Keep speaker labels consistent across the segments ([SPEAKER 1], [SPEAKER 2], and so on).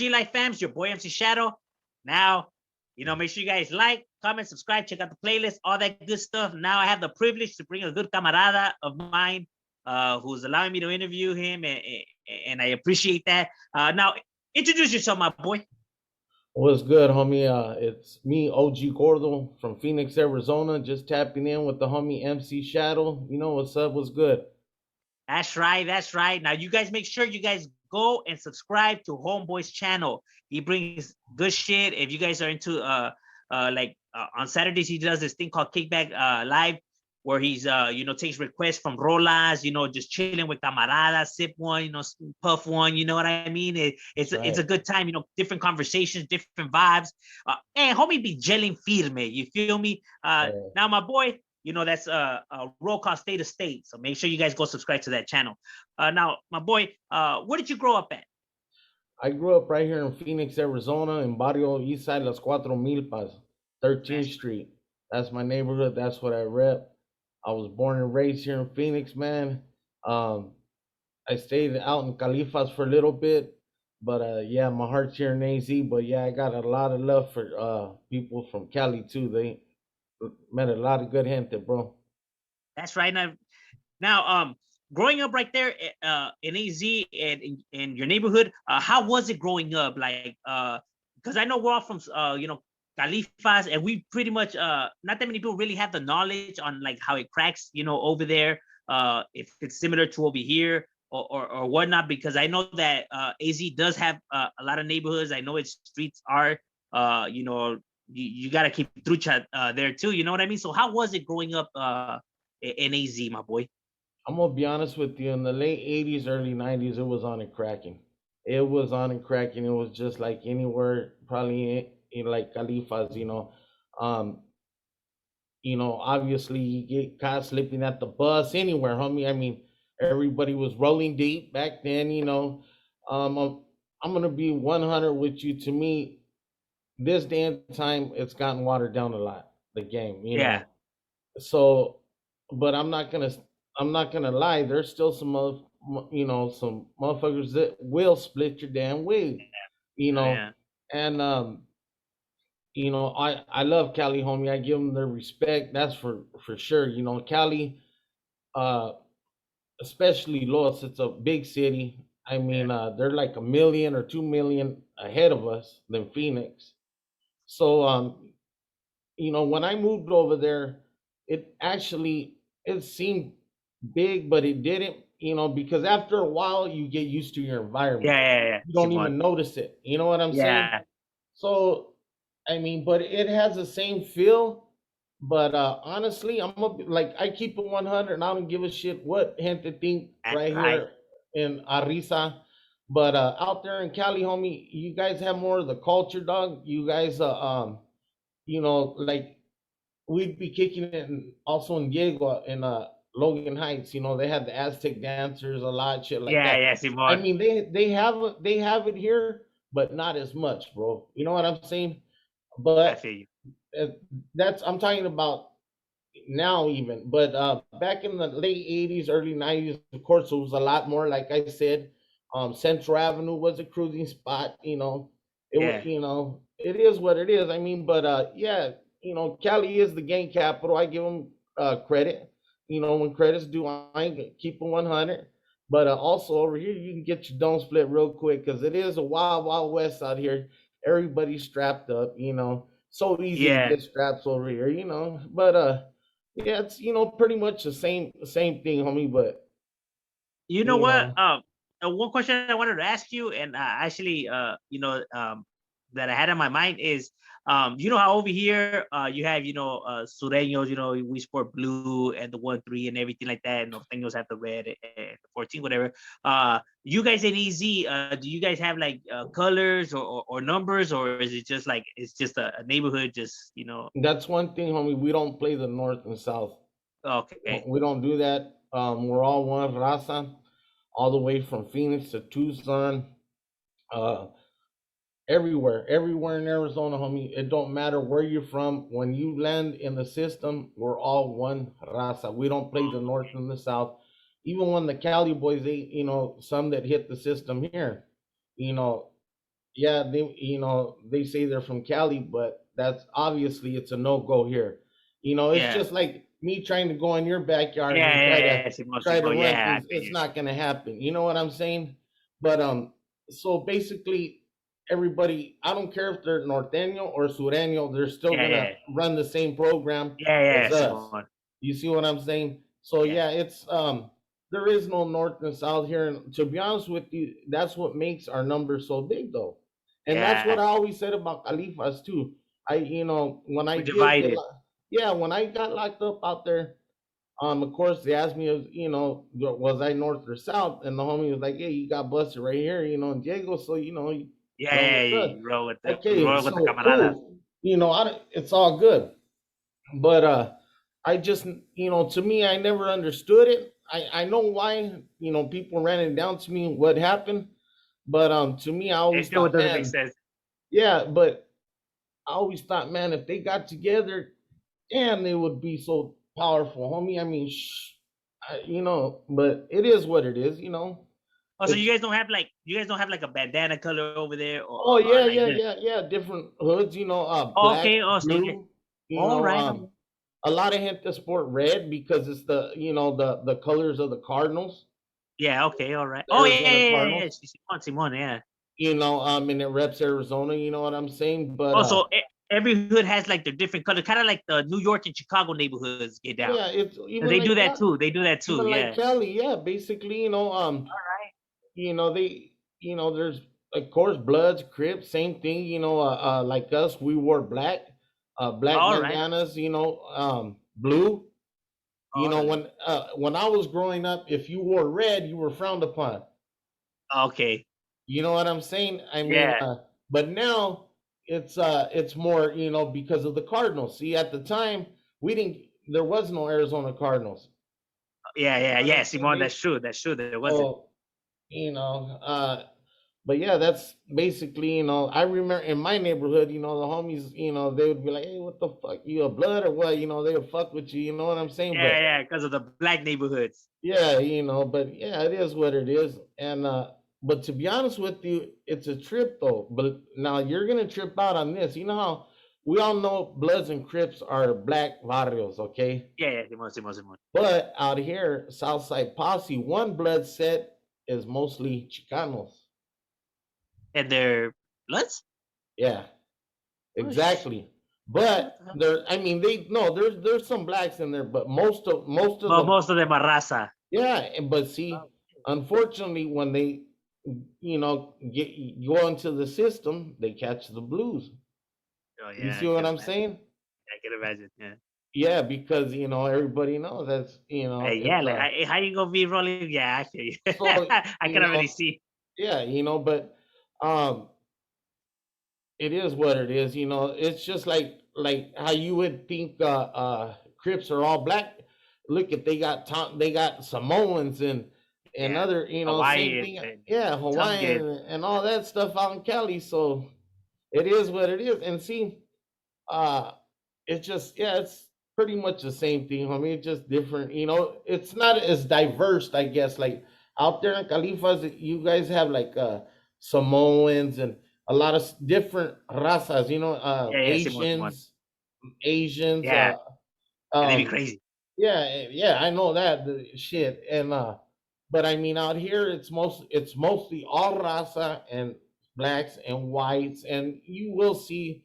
[SPEAKER 1] Life fams, your boy MC Shadow. Now, make sure you guys like, comment, subscribe, check out the playlist, all that good stuff. Now I have the privilege to bring a good camarada of mine who's allowing me to interview him, and I appreciate that. Now, introduce yourself, my boy.
[SPEAKER 2] What's good, homie? It's me, OG Gordo from Phoenix, Arizona. Just tapping in with the homie MC Shadow. You know what's up? What's good?
[SPEAKER 1] That's right. That's right. Now, you guys make sure you guys go and subscribe to Homeboy's channel. He brings good shit. If you guys are into on Saturdays, he does this thing called Kickback Live, where he's takes requests from rolas, just chilling with camaradas, sip one, puff one, you know what I mean? It's a good time, different conversations, different vibes. And homie be gelling firme, you feel me? Now my boy, that's a roll call state of state. So make sure you guys go subscribe to that channel. Now, my boy, where did you grow up at?
[SPEAKER 2] I grew up right here in Phoenix, Arizona, in Barrio East Side Las Cuatro Milpas, 13th Street. That's my neighborhood. That's what I rep. I was born and raised here in Phoenix, man. I stayed out in Califas for a little bit, but yeah, my heart's here in AZ. But yeah, I got a lot of love for people from Cali too. They met a lot of good gente, bro.
[SPEAKER 1] That's right. Now, growing up right there in AZ and in your neighborhood, how was it growing up? Like, because I know we're all from, Califas, and we pretty much, not that many people really have the knowledge on like how it cracks, over there, if it's similar to over here or whatnot. Because I know that AZ does have a lot of neighborhoods. I know its streets are, you got to keep trucha there too. You know what I mean? So how was it growing up in AZ, my boy?
[SPEAKER 2] I'm gonna be honest with you. In the late '80s, early '90s, it was on and cracking. It was on and cracking. It was just like anywhere, probably in like Califas, Um, obviously you get caught slipping at the bus anywhere, homie. I mean, everybody was rolling deep back then. I'm gonna be 100 with you. To me, this day and time, it's gotten watered down a lot. The game,
[SPEAKER 1] Yeah.
[SPEAKER 2] So, but I'm not gonna lie. There's still some motherfuckers that will split your damn wig, you
[SPEAKER 1] Oh,
[SPEAKER 2] know,
[SPEAKER 1] yeah.
[SPEAKER 2] and I love Cali, homie. I give them their respect. That's for sure. Cali, uh, especially Los, it's a big city. I mean, they're like a million or 2 million ahead of us than Phoenix. So, when I moved over there, it seemed big, but it didn't, because after a while you get used to your environment.
[SPEAKER 1] Yeah, yeah, yeah.
[SPEAKER 2] You don't
[SPEAKER 1] Simon.
[SPEAKER 2] even notice it. You know what I'm saying?
[SPEAKER 1] Yeah.
[SPEAKER 2] So, I mean, but it has the same feel. But honestly, like I keep it 100, and I don't give a shit what gente think
[SPEAKER 1] That's
[SPEAKER 2] right
[SPEAKER 1] right.
[SPEAKER 2] here in Arisa. But out there in Cali, homie, you guys have more of the culture, dog. You guys, like we'd be kicking it also in Diego in Logan Heights. They had the Aztec dancers, a lot, shit like
[SPEAKER 1] Yeah,
[SPEAKER 2] that.
[SPEAKER 1] yeah,
[SPEAKER 2] I
[SPEAKER 1] Simon.
[SPEAKER 2] mean, they have it here, but not as much, bro. You know what I'm saying?
[SPEAKER 1] I
[SPEAKER 2] But
[SPEAKER 1] feel you.
[SPEAKER 2] uh, that's I'm talking about now even. But back in the late '80s, early '90s, of course, it was a lot more. Like I said, Central Avenue was a cruising spot. It was.
[SPEAKER 1] Yeah.
[SPEAKER 2] It is what it is. I mean, but yeah, Cali is the gang capital. I give them credit. When credit's due, I ain't gonna keep them 100. But also over here, you can get your dome split real quick because it is a wild, wild west out here. Everybody's strapped up. So easy to
[SPEAKER 1] Yeah.
[SPEAKER 2] get straps over here. But yeah, it's pretty much the same thing, homie. But
[SPEAKER 1] You know
[SPEAKER 2] you
[SPEAKER 1] what?
[SPEAKER 2] know,
[SPEAKER 1] One question I wanted to ask you, and actually, that I had in my mind is, how over here, you have, Sureños, we sport blue and the 1-3 and everything like that, and Norteños have the red and the 14, whatever. You guys in EZ, do you guys have like colors or numbers, or is it just like it's just a neighborhood, just
[SPEAKER 2] that's one thing, homie. We don't play the north and south.
[SPEAKER 1] Okay,
[SPEAKER 2] We don't do that. We're all one raza, all the way from Phoenix to Tucson. Uh, everywhere in Arizona, homie. It don't matter where you're from. When you land in the system, we're all one raza. We don't play the north and the south. Even when the Cali boys, some that hit the system here, you know, yeah, they say they're from Cali, but that's obviously it's a no go here. It's
[SPEAKER 1] Yeah.
[SPEAKER 2] just like me trying to go in your backyard
[SPEAKER 1] Yeah,
[SPEAKER 2] and
[SPEAKER 1] yeah,
[SPEAKER 2] try to
[SPEAKER 1] yeah, Simón,
[SPEAKER 2] try to
[SPEAKER 1] Simón,
[SPEAKER 2] run
[SPEAKER 1] yeah, I
[SPEAKER 2] things.
[SPEAKER 1] feel
[SPEAKER 2] It's
[SPEAKER 1] you.
[SPEAKER 2] not gonna happen. You know what I'm saying? But so basically, everybody, I don't care if they're norteño or sureño, they're still
[SPEAKER 1] Yeah,
[SPEAKER 2] gonna
[SPEAKER 1] yeah,
[SPEAKER 2] run the same program
[SPEAKER 1] yeah, yeah,
[SPEAKER 2] as us.
[SPEAKER 1] Simón.
[SPEAKER 2] You see what I'm saying? So
[SPEAKER 1] Yeah,
[SPEAKER 2] yeah, it's there is no north and south here, and to be honest with you, that's what makes our numbers so big, though. And that's what
[SPEAKER 1] yeah.
[SPEAKER 2] I always said about Califas too. When I
[SPEAKER 1] We're
[SPEAKER 2] did
[SPEAKER 1] divided.
[SPEAKER 2] yeah, when I got locked up out there, of course they asked me, was I north or south, and the homie was like, "Hey, you got busted right here, in Diego, so you
[SPEAKER 1] Yeah,
[SPEAKER 2] run
[SPEAKER 1] yeah,
[SPEAKER 2] with us."
[SPEAKER 1] you roll with the you
[SPEAKER 2] Okay,
[SPEAKER 1] roll with the
[SPEAKER 2] so
[SPEAKER 1] camaradas.
[SPEAKER 2] cool. It's all good, but I just, to me, I never understood it. I know why, people ran it down to me what happened, but to me, I
[SPEAKER 1] It
[SPEAKER 2] always
[SPEAKER 1] still
[SPEAKER 2] thought,
[SPEAKER 1] doesn't make
[SPEAKER 2] man,
[SPEAKER 1] sense.
[SPEAKER 2] yeah, but I always thought, man, if they got together, damn, they would be so powerful, homie. I mean, but it is what it is.
[SPEAKER 1] Also,
[SPEAKER 2] It's
[SPEAKER 1] you guys don't have like a bandana color over there
[SPEAKER 2] Oh
[SPEAKER 1] or
[SPEAKER 2] yeah,
[SPEAKER 1] like
[SPEAKER 2] yeah,
[SPEAKER 1] this.
[SPEAKER 2] yeah, yeah. Different hoods, black,
[SPEAKER 1] Okay, oh, so you get
[SPEAKER 2] blue.
[SPEAKER 1] all right. Okay.
[SPEAKER 2] A lot of gente sport red because it's the colors of the Cardinals,
[SPEAKER 1] Yeah, okay, all right.
[SPEAKER 2] the
[SPEAKER 1] Oh yeah,
[SPEAKER 2] Arizona
[SPEAKER 1] yeah, yeah, yeah, yeah.
[SPEAKER 2] Cardinals.
[SPEAKER 1] Simón, Simón, yeah.
[SPEAKER 2] And it reps Arizona. You know what I'm saying? But
[SPEAKER 1] Also, every hood has like their different color, kind of like the New York and Chicago neighborhoods get down.
[SPEAKER 2] yeah, it's
[SPEAKER 1] So they do that too. They do that too.
[SPEAKER 2] even like
[SPEAKER 1] Yeah.
[SPEAKER 2] Cali. Yeah, basically,
[SPEAKER 1] All right.
[SPEAKER 2] they, there's of course Bloods, Crips, same thing. Like us, we wore black, black
[SPEAKER 1] All right.
[SPEAKER 2] bandanas. Blue.
[SPEAKER 1] All right.
[SPEAKER 2] When I was growing up, if you wore red, you were frowned upon.
[SPEAKER 1] Okay.
[SPEAKER 2] You know what I'm saying? I mean,
[SPEAKER 1] Yeah.
[SPEAKER 2] but now it's more, because of the Cardinals. See, at the time we didn't there was no Arizona Cardinals.
[SPEAKER 1] Yeah,
[SPEAKER 2] You know
[SPEAKER 1] yeah,
[SPEAKER 2] what
[SPEAKER 1] yeah,
[SPEAKER 2] I'm saying?
[SPEAKER 1] Simón. That's true. That's true. There wasn't.
[SPEAKER 2] So, you know, uh but yeah, that's basically, I remember in my neighborhood, the homies, they would be like, "Hey, what the fuck? You a blood or what?" They would fuck with you, you know what I'm saying?
[SPEAKER 1] Yeah,
[SPEAKER 2] But
[SPEAKER 1] yeah, because of the black neighborhoods.
[SPEAKER 2] yeah, but yeah, it is what it is. And but to be honest with you, it's a trip though. But now you're gonna trip out on this. You know how we all know Bloods and Crips are black barrios, okay?
[SPEAKER 1] Yeah, yeah, Simón, Simón, Simón.
[SPEAKER 2] But out here, Southside Posse, one blood set is mostly Chicanos.
[SPEAKER 1] And they're bloods?
[SPEAKER 2] Yeah,
[SPEAKER 1] Oh, sh
[SPEAKER 2] exactly.
[SPEAKER 1] okay, what
[SPEAKER 2] But
[SPEAKER 1] the hell?
[SPEAKER 2] there, I mean, they no, there's some blacks in there, but most of
[SPEAKER 1] But
[SPEAKER 2] the
[SPEAKER 1] most of them are raza.
[SPEAKER 2] yeah, but see,
[SPEAKER 1] Oh,
[SPEAKER 2] unfortunately, when they, get go into the system, they catch the blues.
[SPEAKER 1] oh
[SPEAKER 2] You
[SPEAKER 1] yeah,
[SPEAKER 2] see
[SPEAKER 1] I
[SPEAKER 2] what
[SPEAKER 1] can
[SPEAKER 2] I'm
[SPEAKER 1] imagine.
[SPEAKER 2] saying?
[SPEAKER 1] I can imagine. Yeah.
[SPEAKER 2] Yeah, because everybody knows that's
[SPEAKER 1] Yeah,
[SPEAKER 2] it's
[SPEAKER 1] like how you gonna be rolling? Yeah, I feel you.
[SPEAKER 2] so
[SPEAKER 1] I can already see.
[SPEAKER 2] yeah, but um it is what it is. It's just like how you would think Crips are all black. Look at they got Samoans and
[SPEAKER 1] Yeah,
[SPEAKER 2] other, same
[SPEAKER 1] Hawaiian
[SPEAKER 2] thing.
[SPEAKER 1] and
[SPEAKER 2] Yeah,
[SPEAKER 1] Tongan.
[SPEAKER 2] Hawaiian and all that stuff out in Cali. So it is what it is. And see, uh it's just, yeah, it's pretty much the same thing. I mean, it's just different. It's not as diverse, I guess. Like out there in Califas, you guys have like Samoans and a lot of different razas.
[SPEAKER 1] Yeah, yeah, Simon, Simon.
[SPEAKER 2] Asians.
[SPEAKER 1] Yeah, and they be
[SPEAKER 2] Um,
[SPEAKER 1] crazy.
[SPEAKER 2] yeah, yeah, I know that the shit. And but I mean, out here, it's mostly all raza and blacks and whites, and you will see,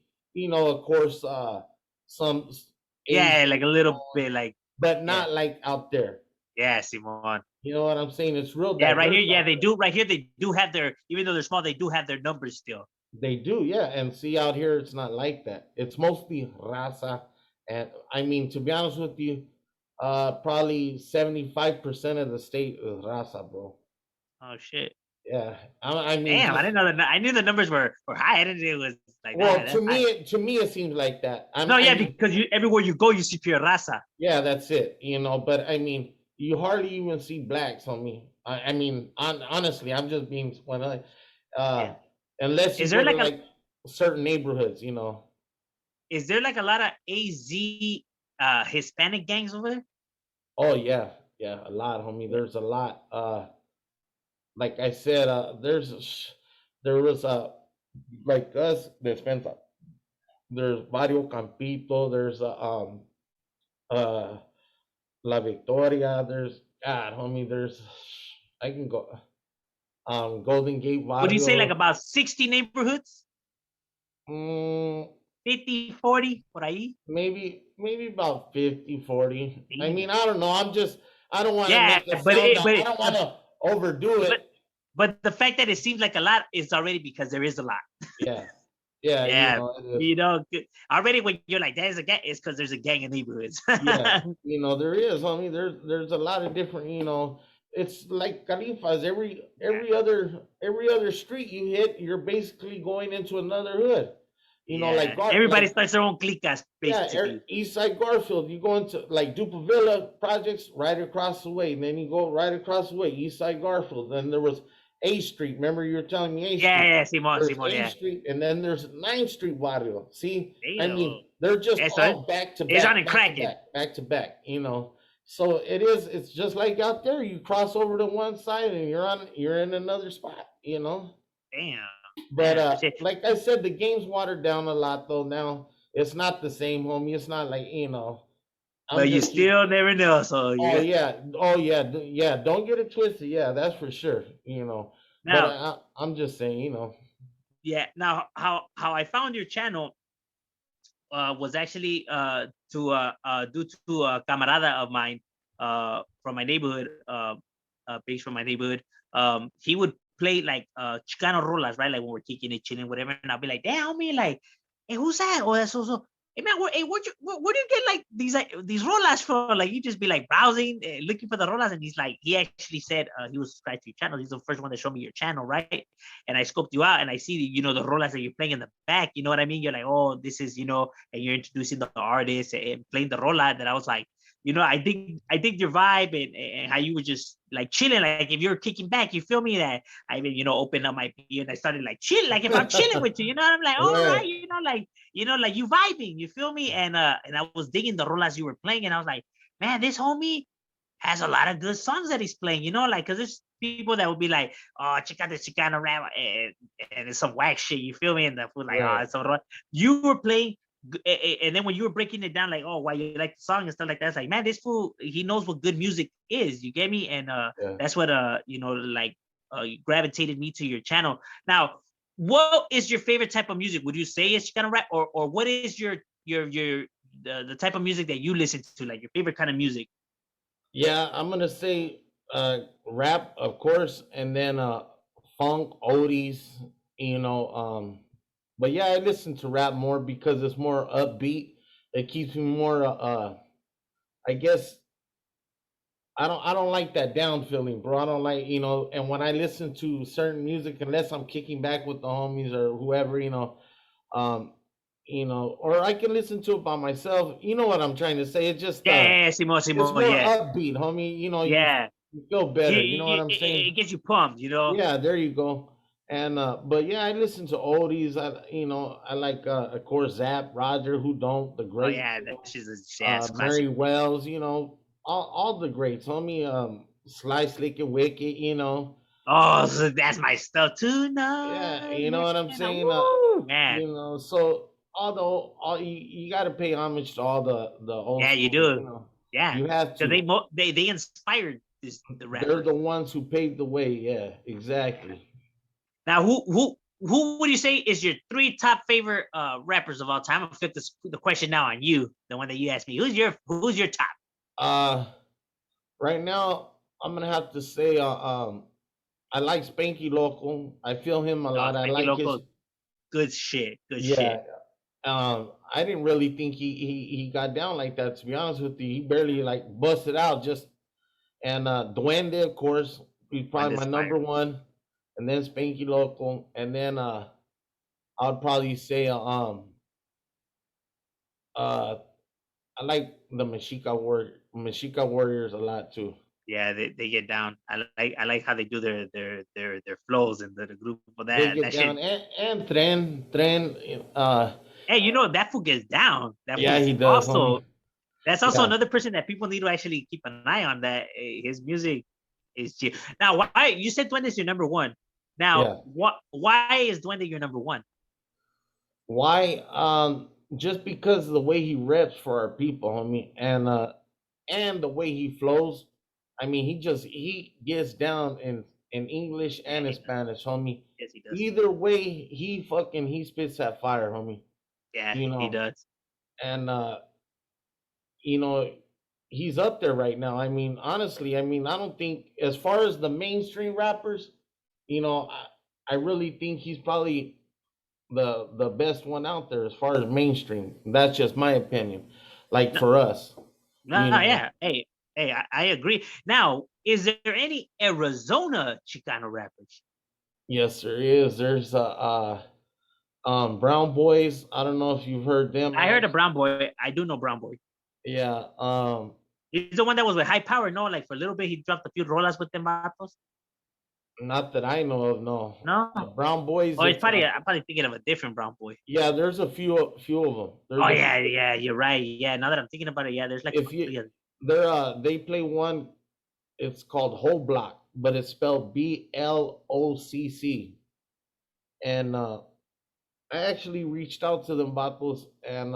[SPEAKER 2] of course, some
[SPEAKER 1] Yeah,
[SPEAKER 2] Asian,
[SPEAKER 1] like a little bit, like
[SPEAKER 2] but
[SPEAKER 1] yeah,
[SPEAKER 2] not like out there.
[SPEAKER 1] yeah, Simon.
[SPEAKER 2] You know what I'm saying? It's real
[SPEAKER 1] Yeah, right
[SPEAKER 2] diverse
[SPEAKER 1] here. Yeah,
[SPEAKER 2] out
[SPEAKER 1] they
[SPEAKER 2] there.
[SPEAKER 1] do. Right here, they do have their. Even though they're small, they do have their numbers still.
[SPEAKER 2] They do, yeah. And see, out here, it's not like that. It's mostly raza, and I mean, to be honest with you, probably 75% of the state is raza, bro.
[SPEAKER 1] Oh shit!
[SPEAKER 2] Yeah, I mean,
[SPEAKER 1] Damn, I
[SPEAKER 2] just
[SPEAKER 1] didn't know that. I knew the numbers were high. I didn't think it was like that.
[SPEAKER 2] well,
[SPEAKER 1] That's high.
[SPEAKER 2] to me, it seems like that.
[SPEAKER 1] No,
[SPEAKER 2] I
[SPEAKER 1] yeah,
[SPEAKER 2] mean,
[SPEAKER 1] because you everywhere you go, you see pure raza.
[SPEAKER 2] yeah, that's it. But I mean, you hardly even see blacks on me. I mean, honestly, I'm just being when
[SPEAKER 1] Yeah.
[SPEAKER 2] uh, unless you
[SPEAKER 1] Is there
[SPEAKER 2] go to
[SPEAKER 1] like a
[SPEAKER 2] like certain neighborhoods.
[SPEAKER 1] is there like a lot of AZ Hispanic gangs over there?
[SPEAKER 2] Oh yeah, yeah, a lot, homie. There's a lot. Like I said, there was like us, Despensa. There's Barrio Campito. There's uh La Victoria. There's God, homie. There's I can go Golden Gate
[SPEAKER 1] Would you say like
[SPEAKER 2] Barrio.
[SPEAKER 1] about 60 neighborhoods?
[SPEAKER 2] Mm,
[SPEAKER 1] 50, 40, por ahí?
[SPEAKER 2] maybe about 50, 40. I
[SPEAKER 1] Damn.
[SPEAKER 2] mean, I don't know. I don't want to
[SPEAKER 1] Yeah,
[SPEAKER 2] make it sound that I don't want to overdo
[SPEAKER 1] but
[SPEAKER 2] it.
[SPEAKER 1] but the fact that it seems like a lot is already because there is a lot.
[SPEAKER 2] Yeah. Yeah,
[SPEAKER 1] Yeah,
[SPEAKER 2] it is.
[SPEAKER 1] already when you're like there's a gang, it's because there's a gang in neighborhoods.
[SPEAKER 2] Yeah, there is. I mean, there's a lot of different. It's like Califas.
[SPEAKER 1] Yeah,
[SPEAKER 2] Every other street you hit, you're basically going into another hood.
[SPEAKER 1] yeah. Everybody
[SPEAKER 2] Like
[SPEAKER 1] starts their own cliques,
[SPEAKER 2] yeah,
[SPEAKER 1] basically.
[SPEAKER 2] East Side Garfield. You go into like Dupavilla projects right across the way, and then you go right across the way, East Side Garfield. Then there was A Street. Remember you were telling me A
[SPEAKER 1] Yeah,
[SPEAKER 2] Street.
[SPEAKER 1] yeah, Simon,
[SPEAKER 2] There's
[SPEAKER 1] Simon,
[SPEAKER 2] A
[SPEAKER 1] yeah.
[SPEAKER 2] Street, and then there's 9th Street Barrio. See, I
[SPEAKER 1] Damn.
[SPEAKER 2] mean, they're just
[SPEAKER 1] Eso
[SPEAKER 2] all back to
[SPEAKER 1] it's on
[SPEAKER 2] back,
[SPEAKER 1] and
[SPEAKER 2] back to
[SPEAKER 1] cracking.
[SPEAKER 2] back, back to back. So it is. It's just like out there. You cross over to one side, and you're in another spot.
[SPEAKER 1] Damn,
[SPEAKER 2] But
[SPEAKER 1] man. Shit.
[SPEAKER 2] like I said, the game's watered down a lot though. Now it's not the same, homie. It's not like I'm
[SPEAKER 1] But you
[SPEAKER 2] just keep.
[SPEAKER 1] still never know. So
[SPEAKER 2] Oh
[SPEAKER 1] you
[SPEAKER 2] yeah, oh yeah, yeah. Don't get it twisted. Yeah, that's for sure. But
[SPEAKER 1] now,
[SPEAKER 2] I'm just saying.
[SPEAKER 1] yeah. Now, how I found your channel was actually to due to a camarada of mine from my neighborhood, based from my neighborhood. He would play like Chicano rolas, right? Like when we're kicking it, chilling, whatever. And I'll be like, damn, me, like, hey, who's that? Oh, that's so. Hey man, where do you get like these rolas from? Like you just be like browsing, looking for the rolas, and he's like, he actually said he was subscribed to your channel. He's the first one that showed me your channel, right? And I scoped you out, and I see the rolas that you're playing in the back. You know what I mean? You're like, oh, this is and you're introducing the artist and playing the rola. That I was like, I think your vibe and how you were just like chilling. Like if you're kicking back, you feel me? That I even opened up my beer and I started like chill. Like if I'm chilling with you, I'm like, all right,
[SPEAKER 2] Right.
[SPEAKER 1] like you vibing. You feel me? And I was digging the rolas you were playing, and I was like, man, this homie has a lot of good songs that he's playing. Like because there's people that would be like, oh, check out the Chicano rap, and it's some whack shit. You feel me? And the fool like, oh,
[SPEAKER 2] Right.
[SPEAKER 1] it's so you were playing and then when you were breaking it down, like, oh, why you like the song and stuff like that, it's like, man, this fool, he knows what good music is. You get me? And
[SPEAKER 2] Yeah.
[SPEAKER 1] that's what like gravitated me to your channel. Now, what is your favorite type of music? Would you say it's Chicano rap, or what is your the type of music that you listen to, like your favorite kind of music?
[SPEAKER 2] Yeah, I'm gonna say rap, of course, and then funk, oldies, you know. But yeah, I listen to rap more because it's more upbeat. It keeps me more. I guess I don't like that down feeling, bro. I don't like. And when I listen to certain music, unless I'm kicking back with the homies or whoever, um, or I can listen to it by myself. You know what I'm trying to say? It's just
[SPEAKER 1] Yeah,
[SPEAKER 2] it's
[SPEAKER 1] Simo,
[SPEAKER 2] more
[SPEAKER 1] yeah,
[SPEAKER 2] upbeat, homie.
[SPEAKER 1] yeah.
[SPEAKER 2] You feel better. You know what I'm saying?
[SPEAKER 1] It gets you pumped.
[SPEAKER 2] Yeah, there you go. And but yeah, I listen to oldies. I like of course Zap, Roger, who don't, the
[SPEAKER 1] Oh
[SPEAKER 2] great,
[SPEAKER 1] yeah, that's just a jazz classic.
[SPEAKER 2] Mary Wells, all the greats, homie. Sly Slick and Wicked,
[SPEAKER 1] Oh, so that's my stuff too.
[SPEAKER 2] yeah,
[SPEAKER 1] No,
[SPEAKER 2] you know what I'm saying.
[SPEAKER 1] woo, man.
[SPEAKER 2] So all you got to pay homage to all the old
[SPEAKER 1] Yeah, you
[SPEAKER 2] school.
[SPEAKER 1] do. Yeah,
[SPEAKER 2] You have
[SPEAKER 1] because
[SPEAKER 2] to.
[SPEAKER 1] they inspired the
[SPEAKER 2] They're
[SPEAKER 1] rappers.
[SPEAKER 2] the ones who paved the way. Yeah, exactly.
[SPEAKER 1] Now, who would you say is your three top favorite rappers of all time? I'm gonna flip the question now on you, the one that you asked me. Who's your top?
[SPEAKER 2] Uh, right now I'm gonna have to say I like Spanky Local. I feel him a
[SPEAKER 1] Oh,
[SPEAKER 2] lot. I
[SPEAKER 1] Spanky
[SPEAKER 2] like his.
[SPEAKER 1] Loco, good shit, good shit.
[SPEAKER 2] Yeah. I didn't really think he got down like that. To be honest with you, he barely like busted out. Just and Duende, of course, he's
[SPEAKER 1] When
[SPEAKER 2] probably my
[SPEAKER 1] this
[SPEAKER 2] number
[SPEAKER 1] fire.
[SPEAKER 2] one, and then Spanky Local, and then I'd probably say uh I like the Mexica Warriors a lot too.
[SPEAKER 1] Yeah, they get down. I like how they do their flows and the group for
[SPEAKER 2] They
[SPEAKER 1] that
[SPEAKER 2] get
[SPEAKER 1] shit.
[SPEAKER 2] down and Tren.
[SPEAKER 1] Hey, that fool gets down. That
[SPEAKER 2] Yeah,
[SPEAKER 1] fool's
[SPEAKER 2] he does,
[SPEAKER 1] also
[SPEAKER 2] homie.
[SPEAKER 1] that's also
[SPEAKER 2] Yeah.
[SPEAKER 1] another person that people need to actually keep an eye on. That his music is chill. Now, why you said Duende is your number one? Now,
[SPEAKER 2] Yeah.
[SPEAKER 1] why is Duende your number one?
[SPEAKER 2] Why? Just because of the way he reps for our people, homie, and the way he flows. I mean, he gets down in English
[SPEAKER 1] Yeah,
[SPEAKER 2] and in
[SPEAKER 1] he does.
[SPEAKER 2] Spanish, homie.
[SPEAKER 1] Yes, he does.
[SPEAKER 2] Either way, he spits that fire, homie.
[SPEAKER 1] Yeah,
[SPEAKER 2] You
[SPEAKER 1] he
[SPEAKER 2] know,
[SPEAKER 1] does.
[SPEAKER 2] and you know, he's up there right now. I mean, honestly, I mean, I don't think as far as the mainstream rappers, you know, I really think he's probably the best one out there as far as mainstream. That's just my opinion. Like
[SPEAKER 1] No,
[SPEAKER 2] for us,
[SPEAKER 1] no,
[SPEAKER 2] you know.
[SPEAKER 1] yeah. Hey, I agree. Now, is there any Arizona Chicano rappers?
[SPEAKER 2] Yes, there is. There's Brown Boys. I don't know if you've heard them
[SPEAKER 1] I
[SPEAKER 2] out.
[SPEAKER 1] heard of Brown Boy. I do know Brown Boy.
[SPEAKER 2] Yeah.
[SPEAKER 1] He's the one that was with high power. No, like for a little bit, he dropped a few rolas with them vatos.
[SPEAKER 2] Not that I know of. No.
[SPEAKER 1] No.
[SPEAKER 2] Brown Boys.
[SPEAKER 1] Oh, it's
[SPEAKER 2] It's
[SPEAKER 1] probably I'm probably thinking of a different Brown Boy.
[SPEAKER 2] yeah. There's a few of them.
[SPEAKER 1] Oh
[SPEAKER 2] There's a
[SPEAKER 1] yeah,
[SPEAKER 2] few.
[SPEAKER 1] yeah, you're right. Yeah, now that I'm thinking about it, yeah, there's like
[SPEAKER 2] If you
[SPEAKER 1] three of them.
[SPEAKER 2] they play one. It's called Whole Block, but it's spelled BLOCC. And I actually reached out to them Battles, and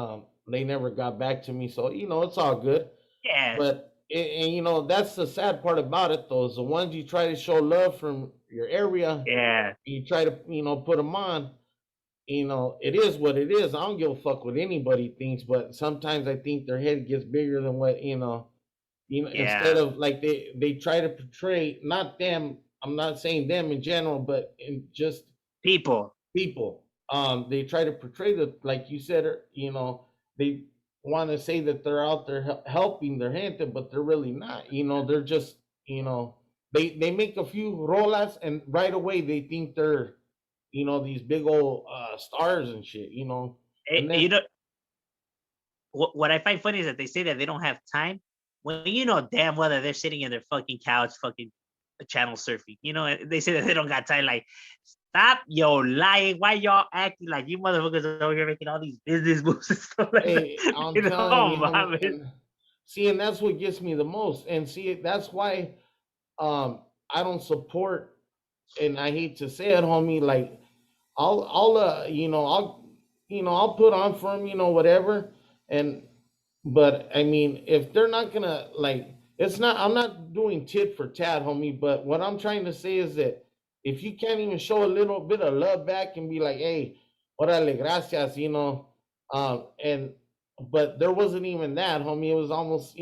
[SPEAKER 2] they never got back to me. So it's all good.
[SPEAKER 1] Yeah,
[SPEAKER 2] But and that's the sad part about it, though, is the ones you try to show love from your area,
[SPEAKER 1] yeah,
[SPEAKER 2] you try to put them on. It is what it is. I don't give a fuck what anybody thinks, but sometimes I think their head gets bigger than what instead
[SPEAKER 1] yeah.
[SPEAKER 2] of like they try to portray, not them. I'm not saying them in general, but in just
[SPEAKER 1] People.
[SPEAKER 2] people. They try to portray that, like you said, they want to say that they're out there helping their gente, but they're really not. They're just, they make a few rolas, and right away they think they're, these big old stars and shit. And then
[SPEAKER 1] You know what I find funny is that they say that they don't have time when you know damn well that they're sitting in their fucking couch, fucking channel surfing. They say that they don't got time. Like, stop yo lying. Why y'all acting like you motherfuckers are over here making all these business moves and stuff like that?
[SPEAKER 2] hey, I'm telling you, homie,
[SPEAKER 1] Mames.
[SPEAKER 2] and see, and that's what gets me the most. And see, that's why I don't support, and I hate to say it, homie, like I'll put on for them, whatever. And but I mean, if they're not gonna like, it's not. I'm not doing tit for tat, homie. But what I'm trying to say is that if you can't even show a little bit of love back and be like, hey, orale, gracias, and but there wasn't even that, homie. It was almost,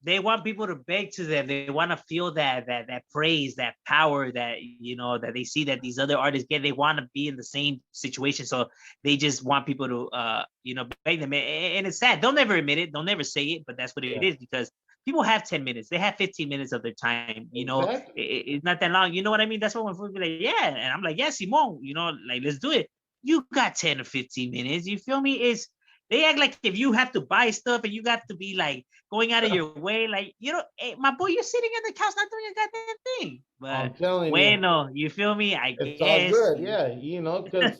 [SPEAKER 1] They want people to beg to them. They want to feel that praise, that power that that they see that these other artists get. They want to be in the same situation, so they just want people to beg them. And it's sad. They'll never admit it. They'll never say it, but that's what it
[SPEAKER 2] yeah,
[SPEAKER 1] is because people have 10 minutes. They have 15 minutes of their time.
[SPEAKER 2] exactly.
[SPEAKER 1] It's not that long. You know what I mean? That's what when people be like, yeah, and I'm like, yeah, Simon. Like let's do it. You got 10 or 15 minutes. You feel me? They act like if you have to buy stuff and you got to be like going out of your way, like hey, my boy, you're sitting on the couch not doing a goddamn thing. But
[SPEAKER 2] I'm telling you.
[SPEAKER 1] bueno, you feel me? I
[SPEAKER 2] It's all
[SPEAKER 1] guess.
[SPEAKER 2] good, yeah, because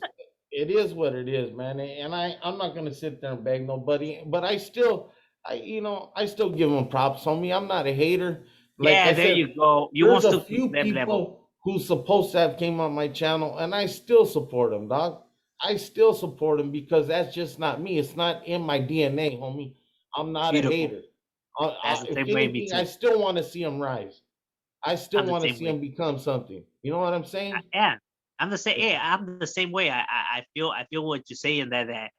[SPEAKER 2] it is what it is, man. And I'm not gonna sit there and beg nobody, but I still give them props on me. I'm not a hater. Like
[SPEAKER 1] Yeah,
[SPEAKER 2] I
[SPEAKER 1] there
[SPEAKER 2] said,
[SPEAKER 1] you go. You
[SPEAKER 2] there's
[SPEAKER 1] won't
[SPEAKER 2] a
[SPEAKER 1] stoop to
[SPEAKER 2] few
[SPEAKER 1] them level.
[SPEAKER 2] people who's supposed to have came on my channel, and I still support them, dog. I still support them because that's just not me. It's not in my DNA, homie. I'm not a
[SPEAKER 1] Beautiful.
[SPEAKER 2] hater.
[SPEAKER 1] That's the
[SPEAKER 2] If
[SPEAKER 1] same way me
[SPEAKER 2] anything, I
[SPEAKER 1] too.
[SPEAKER 2] still want to see them rise. I still
[SPEAKER 1] I'm the
[SPEAKER 2] want to
[SPEAKER 1] same
[SPEAKER 2] see
[SPEAKER 1] way.
[SPEAKER 2] them become something. You know what I'm saying?
[SPEAKER 1] Yeah, I'm the same. Yeah, I'm the same way. I feel what you're saying that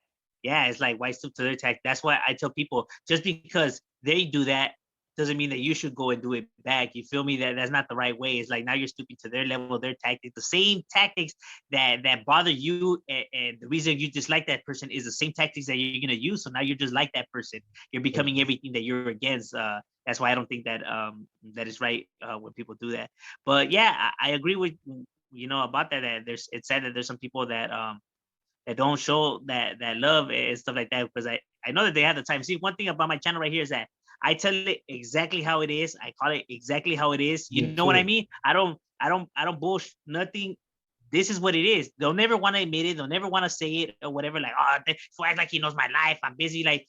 [SPEAKER 1] yeah, it's like why stoop to their tech. That's why I tell people just because they do that doesn't mean that you should go and do it back. You feel me? That's not the right way. It's like now you're stooping to their level, their tactics, the same tactics that bother you, and the reason you dislike that person is the same tactics that you're gonna use. So now you're just like that person. You're becoming everything that you're against. That's why I don't think that is right when people do that. But yeah, I agree with about that. That it's sad that there's some people that don't show that love and stuff like that because I know that they have the time. See, one thing about my channel right here is that I tell it exactly how it is. I call it exactly how it is. You
[SPEAKER 2] Me
[SPEAKER 1] know what I
[SPEAKER 2] too.
[SPEAKER 1] mean? I don't bullshit nothing. This is what it is. They'll never want to admit it. They'll never want to say it or whatever. Like, oh, so act like he knows my life. I'm busy. Like,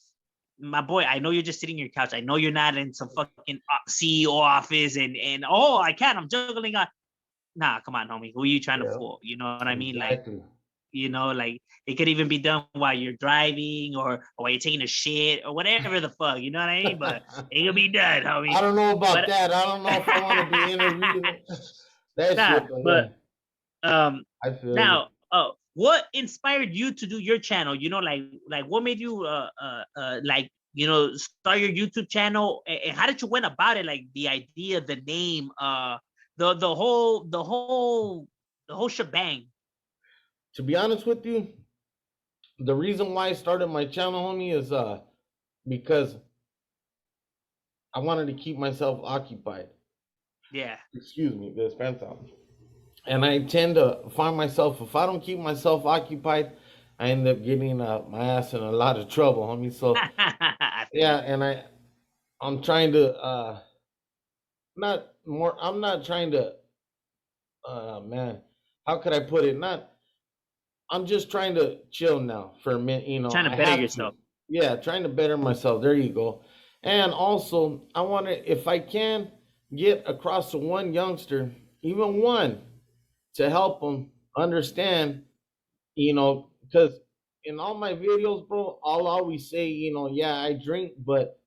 [SPEAKER 1] my boy, I know you're just sitting on your couch. I know you're not in some fucking CEO office and oh, I can't. I'm juggling on. nah, come on, homie, who are you trying to
[SPEAKER 2] Yeah,
[SPEAKER 1] fool? You know what I mean? Like,
[SPEAKER 2] exactly.
[SPEAKER 1] you know, like it could even be done while you're driving or while you're taking a shit or whatever the fuck, you know what I mean? But it could be done, homie.
[SPEAKER 2] I don't know about
[SPEAKER 1] But
[SPEAKER 2] that. I don't know if I want to be interviewed. That
[SPEAKER 1] nah,
[SPEAKER 2] shit, but
[SPEAKER 1] but
[SPEAKER 2] hey,
[SPEAKER 1] um
[SPEAKER 2] I feel you.
[SPEAKER 1] now what inspired you to do your channel? You know, like what made you like, you know, start your YouTube channel, and how did you went about it? Like the idea, the name, the whole shebang.
[SPEAKER 2] To be honest with you, the reason why I started my channel, homie, is because I wanted to keep myself occupied.
[SPEAKER 1] Yeah.
[SPEAKER 2] Excuse me, this fan sound. And I tend to find myself, if I don't keep myself occupied, I end up getting my ass in a lot of trouble, homie. So
[SPEAKER 1] I feel
[SPEAKER 2] yeah,
[SPEAKER 1] you.
[SPEAKER 2] and I'm trying to not more. I'm not trying to man. How could I put it? Not. I'm just trying to chill now for a minute. You know,
[SPEAKER 1] Trying to
[SPEAKER 2] I
[SPEAKER 1] better
[SPEAKER 2] have to.
[SPEAKER 1] yourself.
[SPEAKER 2] Yeah, trying to better myself. There you go. And also, I want to, if I can, get across to one youngster, even one, to help them understand, you know, because in all my videos, bro, I'll always say, you know, yeah, I drink, but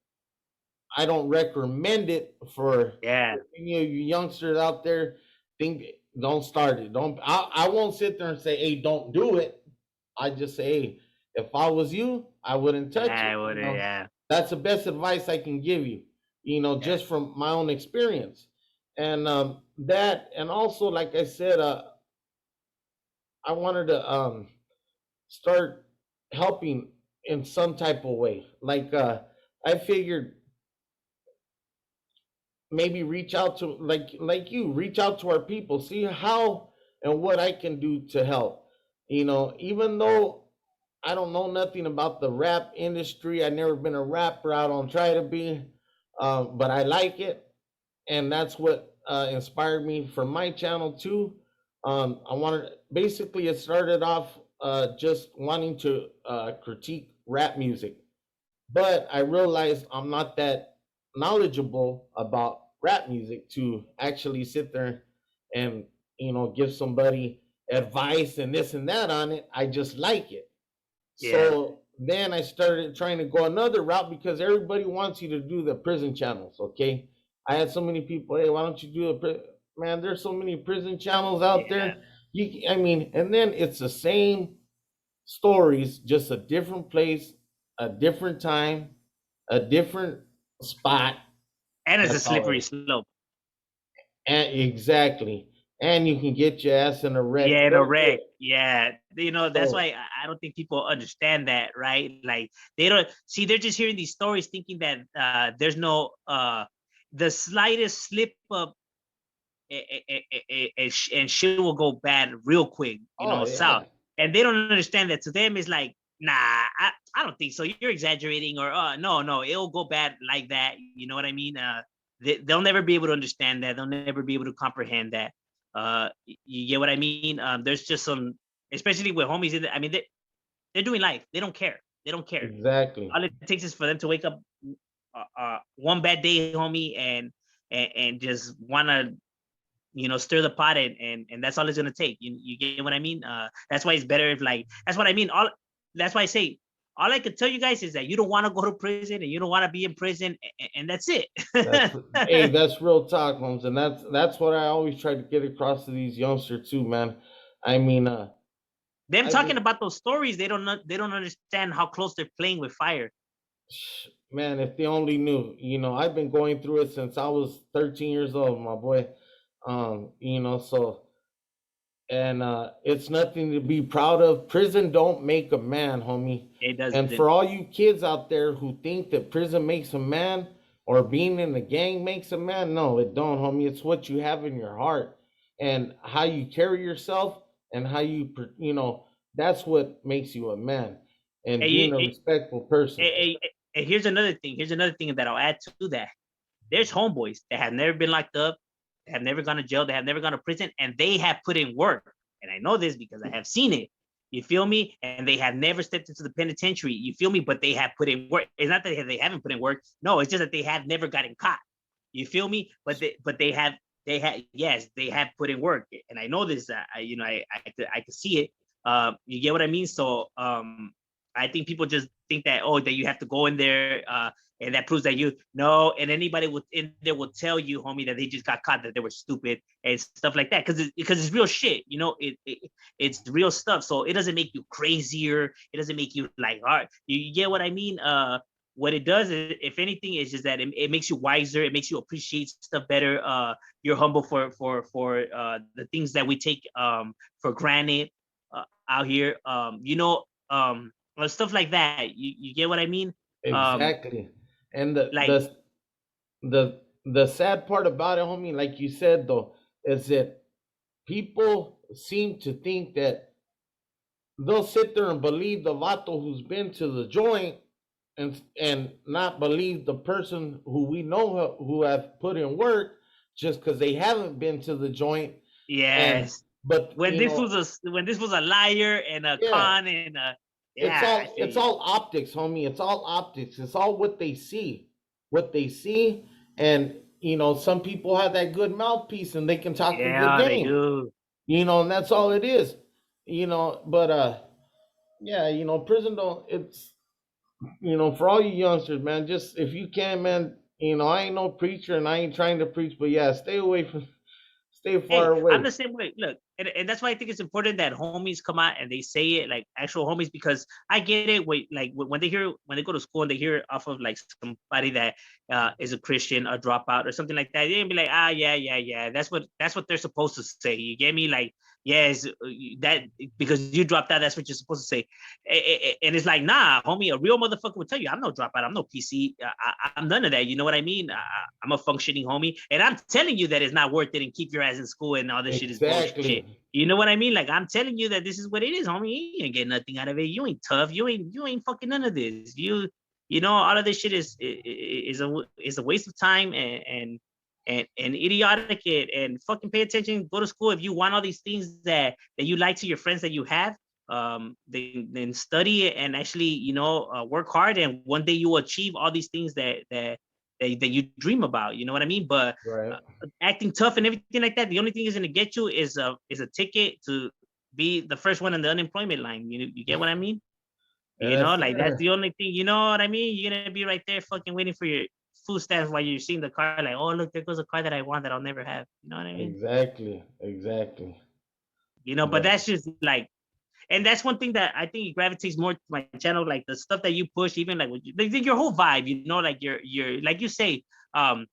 [SPEAKER 2] I don't recommend it for
[SPEAKER 1] Yeah.
[SPEAKER 2] any of you youngsters out there. Think, don't start it. Don't. I won't sit there and say, hey, don't do it. I just say, hey, if I was you, I wouldn't touch
[SPEAKER 1] I
[SPEAKER 2] it.
[SPEAKER 1] would.
[SPEAKER 2] You know,
[SPEAKER 1] Yeah.
[SPEAKER 2] that's the best advice I can give you. You know,
[SPEAKER 1] Yeah.
[SPEAKER 2] just from my own experience, and that, and also, like I said, I wanted to start helping in some type of way. Like I figured maybe reach out to like you reach out to our people, see how and what I can do to help. You know, even though I don't know nothing about the rap industry, I never been a rapper, I don't try to be, but I like it, and that's what inspired me for my channel too. I wanted, basically it started off just wanting to critique rap music, but I realized I'm not that knowledgeable about rap music to actually sit there and, you know, give somebody advice and this and that on it. I just like it.
[SPEAKER 1] Yeah.
[SPEAKER 2] So then I started trying to go another route because everybody wants you to do the prison channels. Okay, I had so many people, hey, why don't you do man? There's so many prison channels out
[SPEAKER 1] Yeah.
[SPEAKER 2] there. I mean, and then it's the same stories, just a different place, a different time, a different spot.
[SPEAKER 1] And it's a
[SPEAKER 2] That's all it
[SPEAKER 1] slippery
[SPEAKER 2] is.
[SPEAKER 1] slope.
[SPEAKER 2] And exactly. And you can get your ass in a wreck
[SPEAKER 1] Yeah, in a
[SPEAKER 2] real
[SPEAKER 1] wreck.
[SPEAKER 2] quick.
[SPEAKER 1] Yeah. You know, that's
[SPEAKER 2] So,
[SPEAKER 1] why I don't think people understand that, right? Like they don't see, they're just hearing these stories thinking that there's no the slightest slip up, and shit will go bad real quick, you
[SPEAKER 2] oh
[SPEAKER 1] know, south.
[SPEAKER 2] yeah,
[SPEAKER 1] And they don't understand that. To them, it's like, nah, I don't think so. You're exaggerating, or no, no, it'll go bad like that. You know what I mean? They'll never be able to understand that. They'll never be able to comprehend that. You get what I mean? There's just some, especially with homies in I mean, they're doing life. They don't care. They don't care.
[SPEAKER 2] exactly.
[SPEAKER 1] All it takes is for them to wake up one bad day, homie, and just wanna, you know, stir the pot, and that's all it's gonna take. You get what I mean? That's why it's better if, like, that's what I mean. All That's why I say all I can tell you guys is that you don't want to go to prison and you don't want to be in prison, and that's it.
[SPEAKER 2] That's hey, that's real talk, Holmes, and that's what I always try to get across to these youngsters too, man. I mean,
[SPEAKER 1] Them
[SPEAKER 2] I've
[SPEAKER 1] talking
[SPEAKER 2] been,
[SPEAKER 1] about those stories, they don't understand how close they're playing with fire.
[SPEAKER 2] man, if they only knew, you know, I've been going through it since I was 13 years old, my boy. You know, so, and it's nothing to be proud of. Prison don't make a man, homie.
[SPEAKER 1] It
[SPEAKER 2] And
[SPEAKER 1] doesn't.
[SPEAKER 2] for all you kids out there who think that prison makes a man or being in the gang makes a man, no, it don't, homie. It's what you have in your heart and how you carry yourself and how you, you know, that's what makes you a man and being a
[SPEAKER 1] Hey,
[SPEAKER 2] respectful person.
[SPEAKER 1] here's another thing. Here's another thing that I'll add to that. There's homeboys that have never been locked up, that have never gone to jail, that have never gone to prison, and they have put in work. And I know this because I have seen it. You feel me? And they have never stepped into the penitentiary. You feel me? But they have put in work. It's not that they haven't put in work. No, it's just that they have never gotten caught. You feel me? But they have they had, yes, they have put in work, and I know this. I could see it. You get what I mean? So I think people just think that, oh, that you have to go in there, and that proves that you know. And anybody in there will tell you, homie, that they just got caught, that they were stupid and stuff like that, because it's real shit. It's real stuff. So it doesn't make you crazier. It doesn't make you like hard. You get what I mean? What it does, is, if anything, is just that it makes you wiser. It makes you appreciate stuff better. You're humble for the things that we take for granted out here. Stuff like that. You get what I mean? Um,
[SPEAKER 2] Exactly. And
[SPEAKER 1] like,
[SPEAKER 2] the sad part about it, homie, like you said though, is that people seem to think that they'll sit there and believe the vato who's been to the joint, and not believe the person who we know who have put in work, just because they haven't been to the joint. And
[SPEAKER 1] yes,
[SPEAKER 2] but
[SPEAKER 1] when this was a liar and a
[SPEAKER 2] yeah,
[SPEAKER 1] con and yeah, I feel
[SPEAKER 2] it's
[SPEAKER 1] you.
[SPEAKER 2] all optics, homie. It's all optics. It's all what they see, and some people have that good mouthpiece and they can talk a good
[SPEAKER 1] Yeah, they
[SPEAKER 2] game.
[SPEAKER 1] do.
[SPEAKER 2] And that's all it is. But yeah, prison don't. It's for all you youngsters, man. Just if you can, man. I ain't no preacher and I ain't trying to preach, but yeah, stay far
[SPEAKER 1] Hey, I'm
[SPEAKER 2] away.
[SPEAKER 1] the same way. Look, and that's why I think it's important that homies come out and they say it, like actual homies, because I get it. When they go to school and they hear it off of like somebody that is a Christian, a dropout, or something like that, they'll be like, ah, yeah, yeah, yeah. That's what they're supposed to say. You get me? Like, yes, that because you dropped out, that's what you're supposed to say. And it's like, nah, homie, a real motherfucker would tell you, I'm no dropout, I'm no PC, I'm none of that. You know what I mean? I'm a functioning homie, and I'm telling you that it's not worth it, and keep your ass in school, and all this shit is bullshit.
[SPEAKER 2] Exactly.
[SPEAKER 1] You know what I mean? Like, I'm telling you that this is what it is, homie. You ain't get nothing out of it. You ain't tough. You ain't fucking none of this. All of this shit is a waste of time, and idiotic, and fucking pay attention. Go to school if you want all these things that you like to your friends that you have. Then study it and actually work hard, and one day you will achieve all these things that you dream about. You know what I mean? But
[SPEAKER 2] Right.
[SPEAKER 1] acting tough and everything like that, the only thing is going to get you is a ticket to be the first one in the unemployment line. You get what I mean?
[SPEAKER 2] Yes,
[SPEAKER 1] Like, that's
[SPEAKER 2] sir.
[SPEAKER 1] the only thing. You know what I mean? You're gonna be right there, fucking waiting for your food stamps while you're seeing the car. Like, oh, look, there goes a car that I want that I'll never have. You know what I mean?
[SPEAKER 2] Exactly. Exactly.
[SPEAKER 1] But
[SPEAKER 2] But
[SPEAKER 1] that's just like, and that's one thing that I think gravitates more to my channel, like the stuff that you push, even like, like your whole vibe. Like you're like you say, um,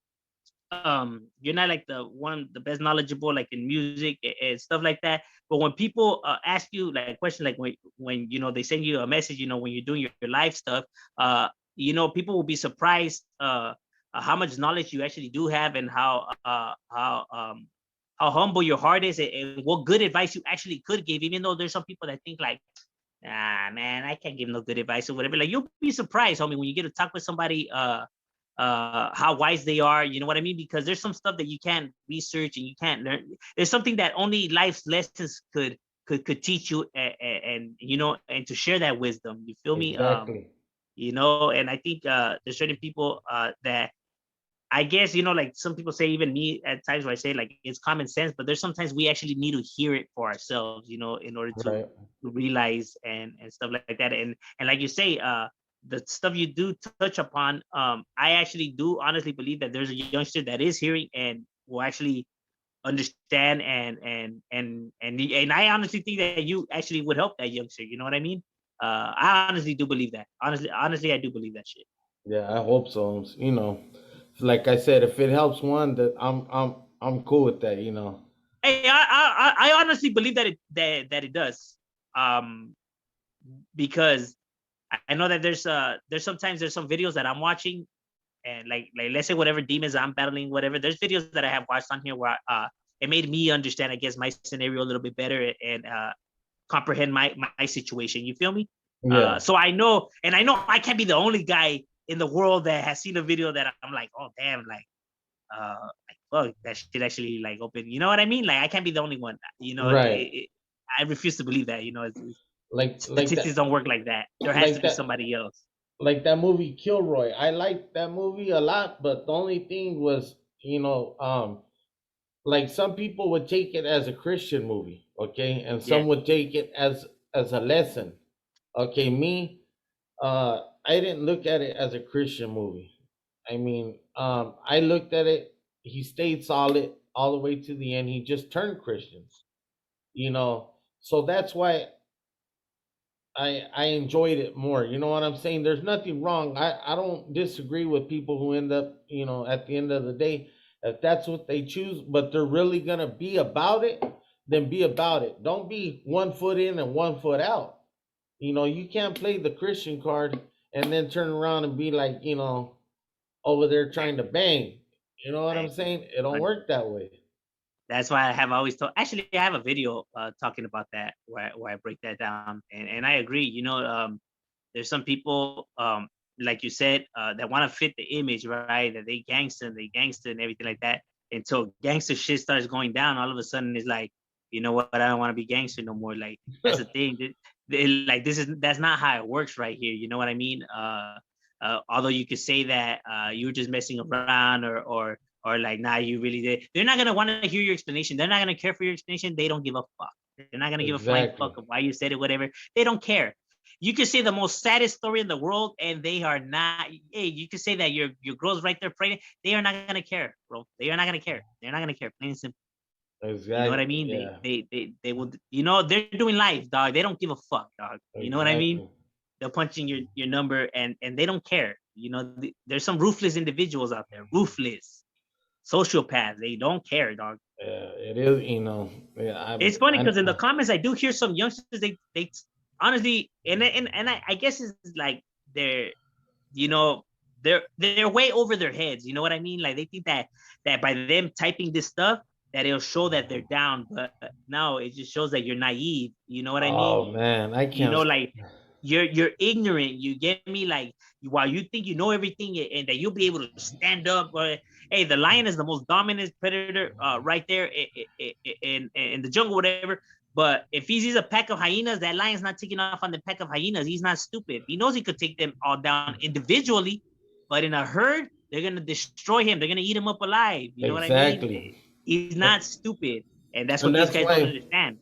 [SPEAKER 1] you're not like the best knowledgeable like in music and stuff like that, but when people ask you like questions, like when they send you a message, when you're doing your live stuff, people will be surprised how much knowledge you actually do have, and how humble your heart is, and what good advice you actually could give, even though there's some people that think like, ah, man, I can't give no good advice or whatever. Like, you'll be surprised, homie, when you get to talk with somebody, how wise they are. You know what I mean? Because there's some stuff that you can't research and you can't learn. There's something that only life's lessons could teach you, and to share that wisdom. You feel me?
[SPEAKER 2] exactly.
[SPEAKER 1] And I think there's certain people that, I guess, like some people say, even me at times, where I say like it's common sense, but there's sometimes we actually need to hear it for ourselves, in order to
[SPEAKER 2] Right.
[SPEAKER 1] realize and stuff like that. And like you say, the stuff you do touch upon, I actually do honestly believe that there's a youngster that is hearing and will actually understand, and I honestly think that you actually would help that youngster. You know what I mean? I honestly do believe that. Honestly, I do believe that shit.
[SPEAKER 2] Yeah, I hope so. Like I said, if it helps one, that I'm cool with that.
[SPEAKER 1] Hey, I honestly believe that it does. Um, because I know that there's sometimes there's some videos that I'm watching, and like let's say whatever demons I'm battling, whatever. There's videos that I have watched on here where it made me understand, I guess, my scenario a little bit better, and comprehend my situation. You feel me?
[SPEAKER 2] Yeah.
[SPEAKER 1] So I know I can't be the only guy in the world that has seen a video that I'm like, oh damn, like, fuck, that shit actually like open. You know what I mean? Like, I can't be the only one.
[SPEAKER 2] Right.
[SPEAKER 1] I refuse to believe that.
[SPEAKER 2] Like
[SPEAKER 1] Statistics don't work like that. There has to
[SPEAKER 2] like
[SPEAKER 1] be
[SPEAKER 2] that
[SPEAKER 1] somebody else.
[SPEAKER 2] like that movie Kilroy. I liked that movie a lot, but the only thing was, like some people would take it as a Christian movie, okay, and
[SPEAKER 1] Yeah.
[SPEAKER 2] some would take it as a lesson. Okay, me, I didn't look at it as a Christian movie. I mean, I looked at it. He stayed solid all the way to the end. He just turned Christian, you know. So that's why I enjoyed it more. You know what I'm saying? There's nothing wrong. I don't disagree with people who end up, at the end of the day, if that's what they choose, but they're really gonna be about it, then be about it. Don't be 1 foot in and 1 foot out. You can't play the Christian card and then turn around and be like, over there trying to bang. You know what I'm
[SPEAKER 1] Exactly.
[SPEAKER 2] saying? It don't work that way.
[SPEAKER 1] That's why I have always told. Actually, I have a video talking about that where I break that down, and I agree. There's some people, like you said, that want to fit the image, right? That they gangster and everything like that. Until gangster shit starts going down, all of a sudden it's like, you know what? I don't want to be gangster no more. Like that's the thing. Like that's not how it works right here. You know what I mean? Although you could say that you were just messing around, or like, nah, you really did. They're not gonna want to hear your explanation. They're not gonna care for your explanation. They don't give a fuck. They're not gonna give a flying
[SPEAKER 2] Exactly.
[SPEAKER 1] fuck of why you said it, whatever. They don't care. You could say the most saddest story in the world, and they are not. Hey, you could say that your girl's right there pregnant. They are not gonna care, bro. They are not gonna care. They're not gonna care. Plain and simple. You know what I
[SPEAKER 2] Exactly.
[SPEAKER 1] mean?
[SPEAKER 2] Yeah.
[SPEAKER 1] They will. They're doing life, dog. They don't give a fuck, dog. You know what I mean?
[SPEAKER 2] Exactly.
[SPEAKER 1] They're punching your number, and they don't care. There's some ruthless individuals out there, ruthless sociopaths. They don't care, dog.
[SPEAKER 2] Yeah, it is. Yeah,
[SPEAKER 1] It's funny because in the comments I do hear some youngsters. They honestly, and I guess it's like they're you know they're way over their heads. You know what I mean? Like they think that by them typing this stuff that it'll show that they're down, but no, it just shows that you're naive. You know what I
[SPEAKER 2] Oh
[SPEAKER 1] mean?
[SPEAKER 2] man, I can't.
[SPEAKER 1] Like you're ignorant. You get me? Like while you think you know everything and that you'll be able to stand up. Hey, the lion is the most dominant predator right there in the jungle, whatever. But if he sees a pack of hyenas, that lion's not taking off on the pack of hyenas. He's not stupid. He knows he could take them all down individually, but in a herd, they're gonna destroy him. They're gonna eat him up alive. You know what I mean?
[SPEAKER 2] Exactly.
[SPEAKER 1] He's not stupid, and that's
[SPEAKER 2] And
[SPEAKER 1] what these
[SPEAKER 2] that's
[SPEAKER 1] guys don't
[SPEAKER 2] why
[SPEAKER 1] understand.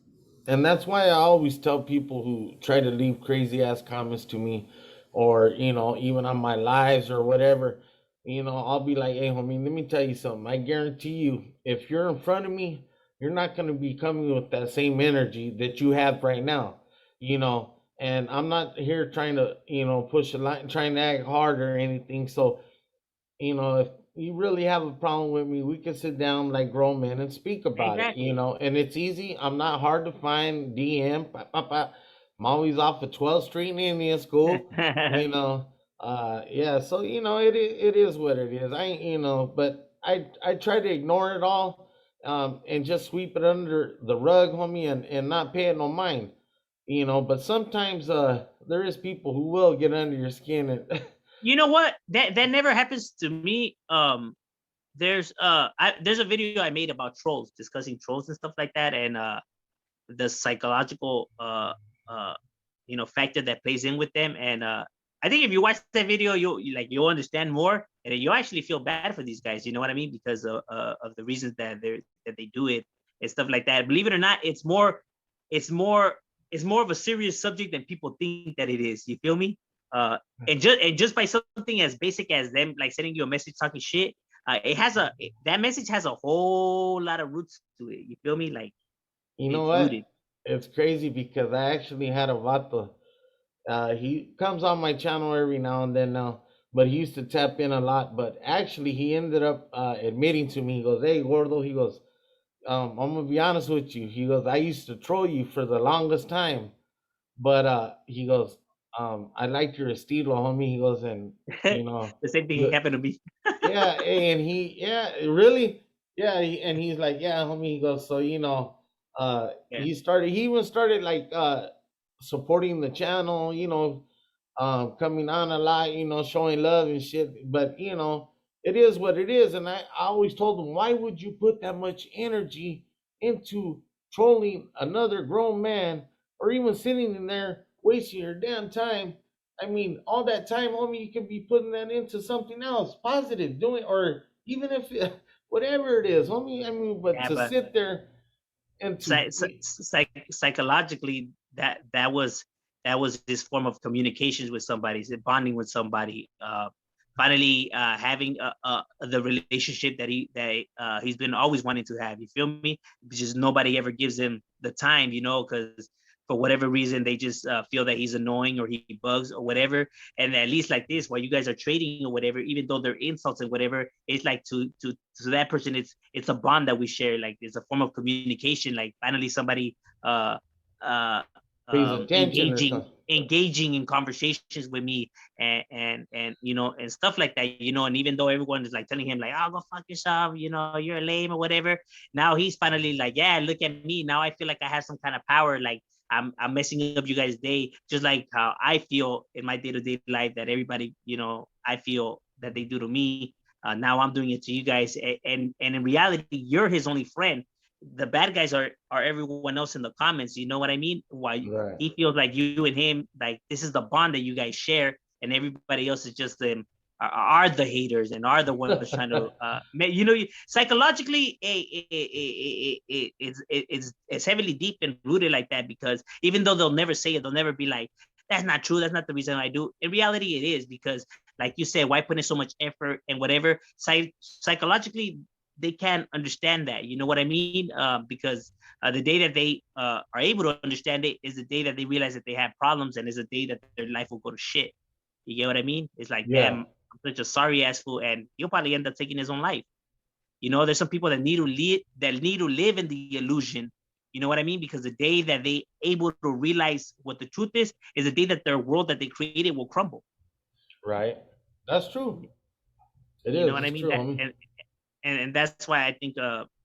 [SPEAKER 2] and that's why I always tell people who try to leave crazy ass comments to me, or even on my lives or whatever, I'll be like, hey homie, let me tell you something. I guarantee you, if you're in front of me, you're not going to be coming with that same energy that you have right now. And I'm not here trying to push a line, trying to act hard or anything. So if you really have a problem with me, we can sit down like grown men and speak about it,
[SPEAKER 1] Exactly.
[SPEAKER 2] and it's easy. I'm not hard to find. DM, pa, pa, pa. I'm always off of 12th Street in Indian School, you know. Yeah, so it is what it is. But I try to ignore it all, and just sweep it under the rug, homie, and not pay it no mind, But sometimes there is people who will get under your skin and
[SPEAKER 1] You know what? That never happens to me. There's a video I made about trolls, discussing trolls and stuff like that, and the psychological uh factor that plays in with them. And I think if you watch that video, you'll understand more, and you'll actually feel bad for these guys. You know what I mean? Because of the reasons that they do it and stuff like that. Believe it or not, it's more it's more of a serious subject than people think that it is. You feel me? Uh, and just by something as basic as them like sending you a message talking shit, that message has a whole lot of roots to it. You feel me? Like
[SPEAKER 2] you know
[SPEAKER 1] it's
[SPEAKER 2] what?
[SPEAKER 1] rooted.
[SPEAKER 2] It's crazy because I actually had a vato. He comes on my channel every now and then now, but he used to tap in a lot. But actually, he ended up admitting to me. He goes, "Hey, Gordo," he goes, "I'm gonna be honest with you." He goes, "I used to troll you for the longest time, but he goes, I liked your estilo, homie." He goes, and you know,
[SPEAKER 1] The same
[SPEAKER 2] he,
[SPEAKER 1] thing happened to me.
[SPEAKER 2] yeah, and yeah, really, yeah, and he's like, yeah, homie. He goes, so
[SPEAKER 1] Yeah.
[SPEAKER 2] he even started like supporting the channel, coming on a lot, showing love and shit. But it is what it is, and I always told him, why would you put that much energy into trolling another grown man, or even sitting in there wasting your damn time? I mean, all that time, homie, you could be putting that into something else positive, doing, or even if whatever it is, homie. I mean, but
[SPEAKER 1] Yeah,
[SPEAKER 2] to
[SPEAKER 1] but
[SPEAKER 2] sit there and to
[SPEAKER 1] psychologically, that was his form of communications with somebody, bonding with somebody. Finally, having the relationship that he's been always wanting to have. You feel me? Because nobody ever gives him the time, because for whatever reason they just feel that he's annoying or he bugs or whatever. And at least like this, while you guys are trading or whatever, even though they're insults and whatever, it's like to that person, it's a bond that we share. Like it's a form of communication. Like finally somebody uh uh
[SPEAKER 2] pays attention or something.
[SPEAKER 1] engaging in conversations with me, and and stuff like that, and even though everyone is like telling him like, oh, go fuck yourself, you're a lame or whatever. Now he's finally like, yeah, look at me now, I feel like I have some kind of power. Like I'm messing up you guys' day, just like how I feel in my day-to-day life that everybody, I feel that they do to me. Now I'm doing it to you guys, and in reality, you're his only friend. The bad guys are everyone else in the comments. You know what I mean? Why
[SPEAKER 2] Right.
[SPEAKER 1] he feels like you and him, like this is the bond that you guys share, and everybody else is just them, are the haters and are the ones trying to psychologically it's heavily deep and rooted like that, because even though they'll never say it, they'll never be like, that's not true, that's not the reason I do. In reality it is, because like you said, why put in so much effort and whatever. Psychologically they can't understand that, you know what I mean? Because the day that they are able to understand it is the day that they realize that they have problems, and is the day that their life will go to shit. You get what I mean? It's like, damn,
[SPEAKER 2] Yeah.
[SPEAKER 1] I'm such a sorry ass fool, and he'll probably end up taking his own life. There's some people that need to live in the illusion. You know what I mean? Because the day that they able to realize what the truth is the day that their world that they created will crumble.
[SPEAKER 2] Right. That's true. It
[SPEAKER 1] You know
[SPEAKER 2] is.
[SPEAKER 1] what I
[SPEAKER 2] It's
[SPEAKER 1] mean?
[SPEAKER 2] true,
[SPEAKER 1] That
[SPEAKER 2] homie.
[SPEAKER 1] and that's why I think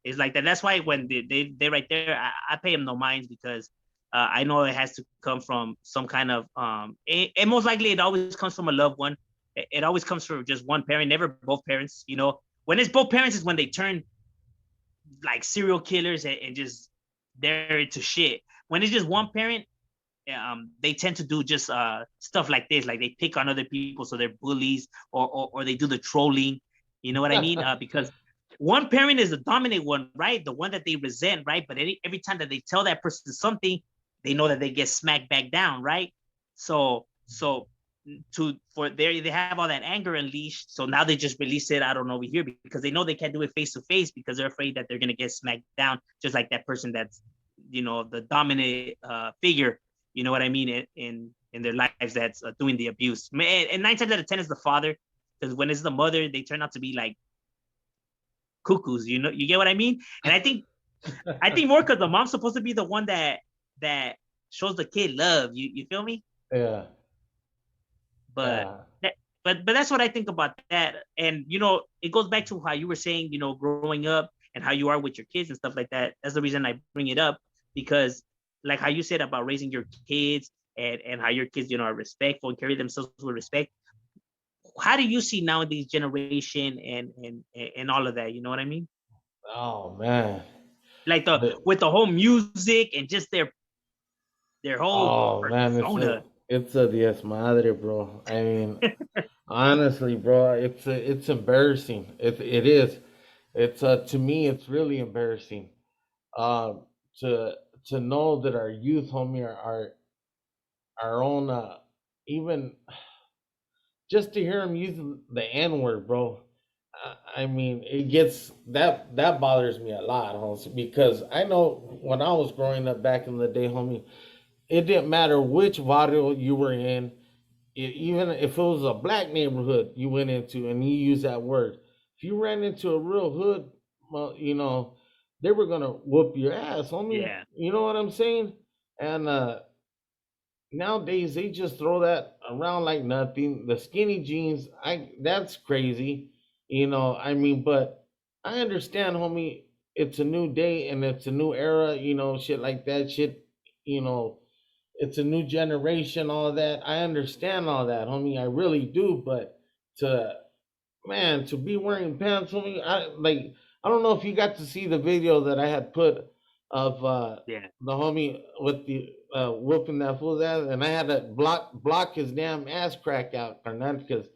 [SPEAKER 1] it's like that. That's why when they right there, I pay them no minds, because I know it has to come from some kind of and most likely it always comes from a loved one. It always comes from just one parent, never both parents. When it's both parents is when they turn like serial killers, and just they're into shit. When it's just one parent, they tend to do just stuff like this, like they pick on other people, so they're bullies, or they do the trolling. You know what I mean? Because one parent is the dominant one, right? The one that they resent, right? But every time that they tell that person something, they know that they get smacked back down, right? So for there they have all that anger unleashed. So now they just release it, I don't know, over here, because they know they can't do it face to face, because they're afraid that they're gonna get smacked down, just like that person that's the dominant figure. You know what I mean? In their lives, that's doing the abuse. And 9 times out of 10 is the father, because when it's the mother, they turn out to be like cuckoos. You get what I mean? And I think more because the mom's supposed to be the one that shows the kid love. You feel me?
[SPEAKER 2] Yeah.
[SPEAKER 1] But
[SPEAKER 2] Yeah.
[SPEAKER 1] that, but that's what I think about that. And it goes back to how you were saying, growing up and how you are with your kids and stuff like that. That's the reason I bring it up, because like how you said about raising your kids, and how your kids, are respectful and carry themselves with respect. How do you see nowadays generation and all of that? You know what I mean?
[SPEAKER 2] Oh man.
[SPEAKER 1] Like
[SPEAKER 2] The,
[SPEAKER 1] with the whole music and just their whole
[SPEAKER 2] oh man,
[SPEAKER 1] persona.
[SPEAKER 2] it's a diez madre, bro. I mean, honestly, bro, it's embarrassing. It is. It's to me, it's really embarrassing. Um, to to know that our youth, homie, are our own. Even just to hear him use the N word, bro. I mean, it gets that bothers me a lot, homie, because I know when I was growing up back in the day, homie, it didn't matter which barrio you were in, even if it was a black neighborhood you went into and you used that word. If you ran into a real hood, well, they were gonna whoop your ass, homie.
[SPEAKER 1] Yeah.
[SPEAKER 2] You know what I'm saying? And nowadays they just throw that around like nothing. The skinny jeans, that's crazy. I mean, but I understand, homie. It's a new day and it's a new era. Shit like that. Shit, you know, it's a new generation. All that. I understand all that, homie. I really do. But to to be wearing pants, homie, I don't know if you got to see the video that I had put of
[SPEAKER 1] Yeah.
[SPEAKER 2] the homie with the whooping that fool's ass, and I had to block his damn ass crack out, Carnal, because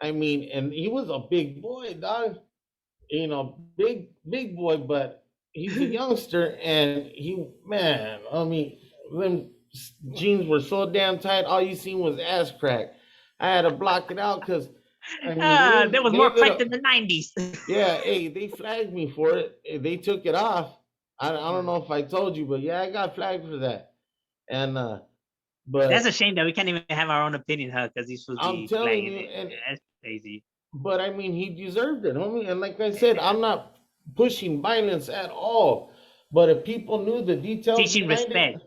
[SPEAKER 2] I mean, and he was a big boy, dog. big boy, but he's a youngster, and man, I mean, them jeans were so damn tight. All you seen was ass crack. I had to block it out because, I mean,
[SPEAKER 1] There was
[SPEAKER 2] they
[SPEAKER 1] more
[SPEAKER 2] ended
[SPEAKER 1] crack than
[SPEAKER 2] up,
[SPEAKER 1] the 90s.
[SPEAKER 2] yeah, hey, they flagged me for it. They took it off. I don't know if I told you, but yeah, I got flagged for that. And
[SPEAKER 1] That's a
[SPEAKER 2] but
[SPEAKER 1] shame that we can't even have our own opinion, huh? Because he's supposed to
[SPEAKER 2] I'm
[SPEAKER 1] be
[SPEAKER 2] telling
[SPEAKER 1] flagging
[SPEAKER 2] you,
[SPEAKER 1] it.
[SPEAKER 2] and
[SPEAKER 1] That's crazy.
[SPEAKER 2] but I mean, he deserved it, homie. And like I said, I'm not pushing violence at all. But if people knew the details
[SPEAKER 1] Teaching
[SPEAKER 2] behind it,
[SPEAKER 1] respect.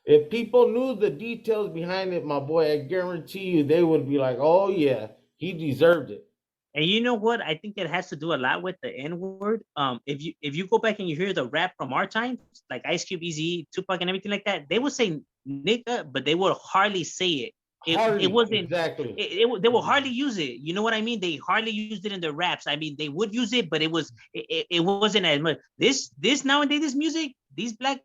[SPEAKER 2] if people knew the details behind it, my boy, I guarantee you they would be like, "Oh yeah, he deserved it."
[SPEAKER 1] And you know what? I think that has to do a lot with the N word. If you go back and you hear the rap from our times, like Ice Cube, Easy, Tupac, and everything like that, they would say nigga, but they would hardly say it. It
[SPEAKER 2] Hardy,
[SPEAKER 1] wasn't.
[SPEAKER 2] exactly,
[SPEAKER 1] They will hardly use it. You know what I mean? They hardly used it in their raps. I mean, they would use it, but it wasn't as much. This nowadays, this music, these black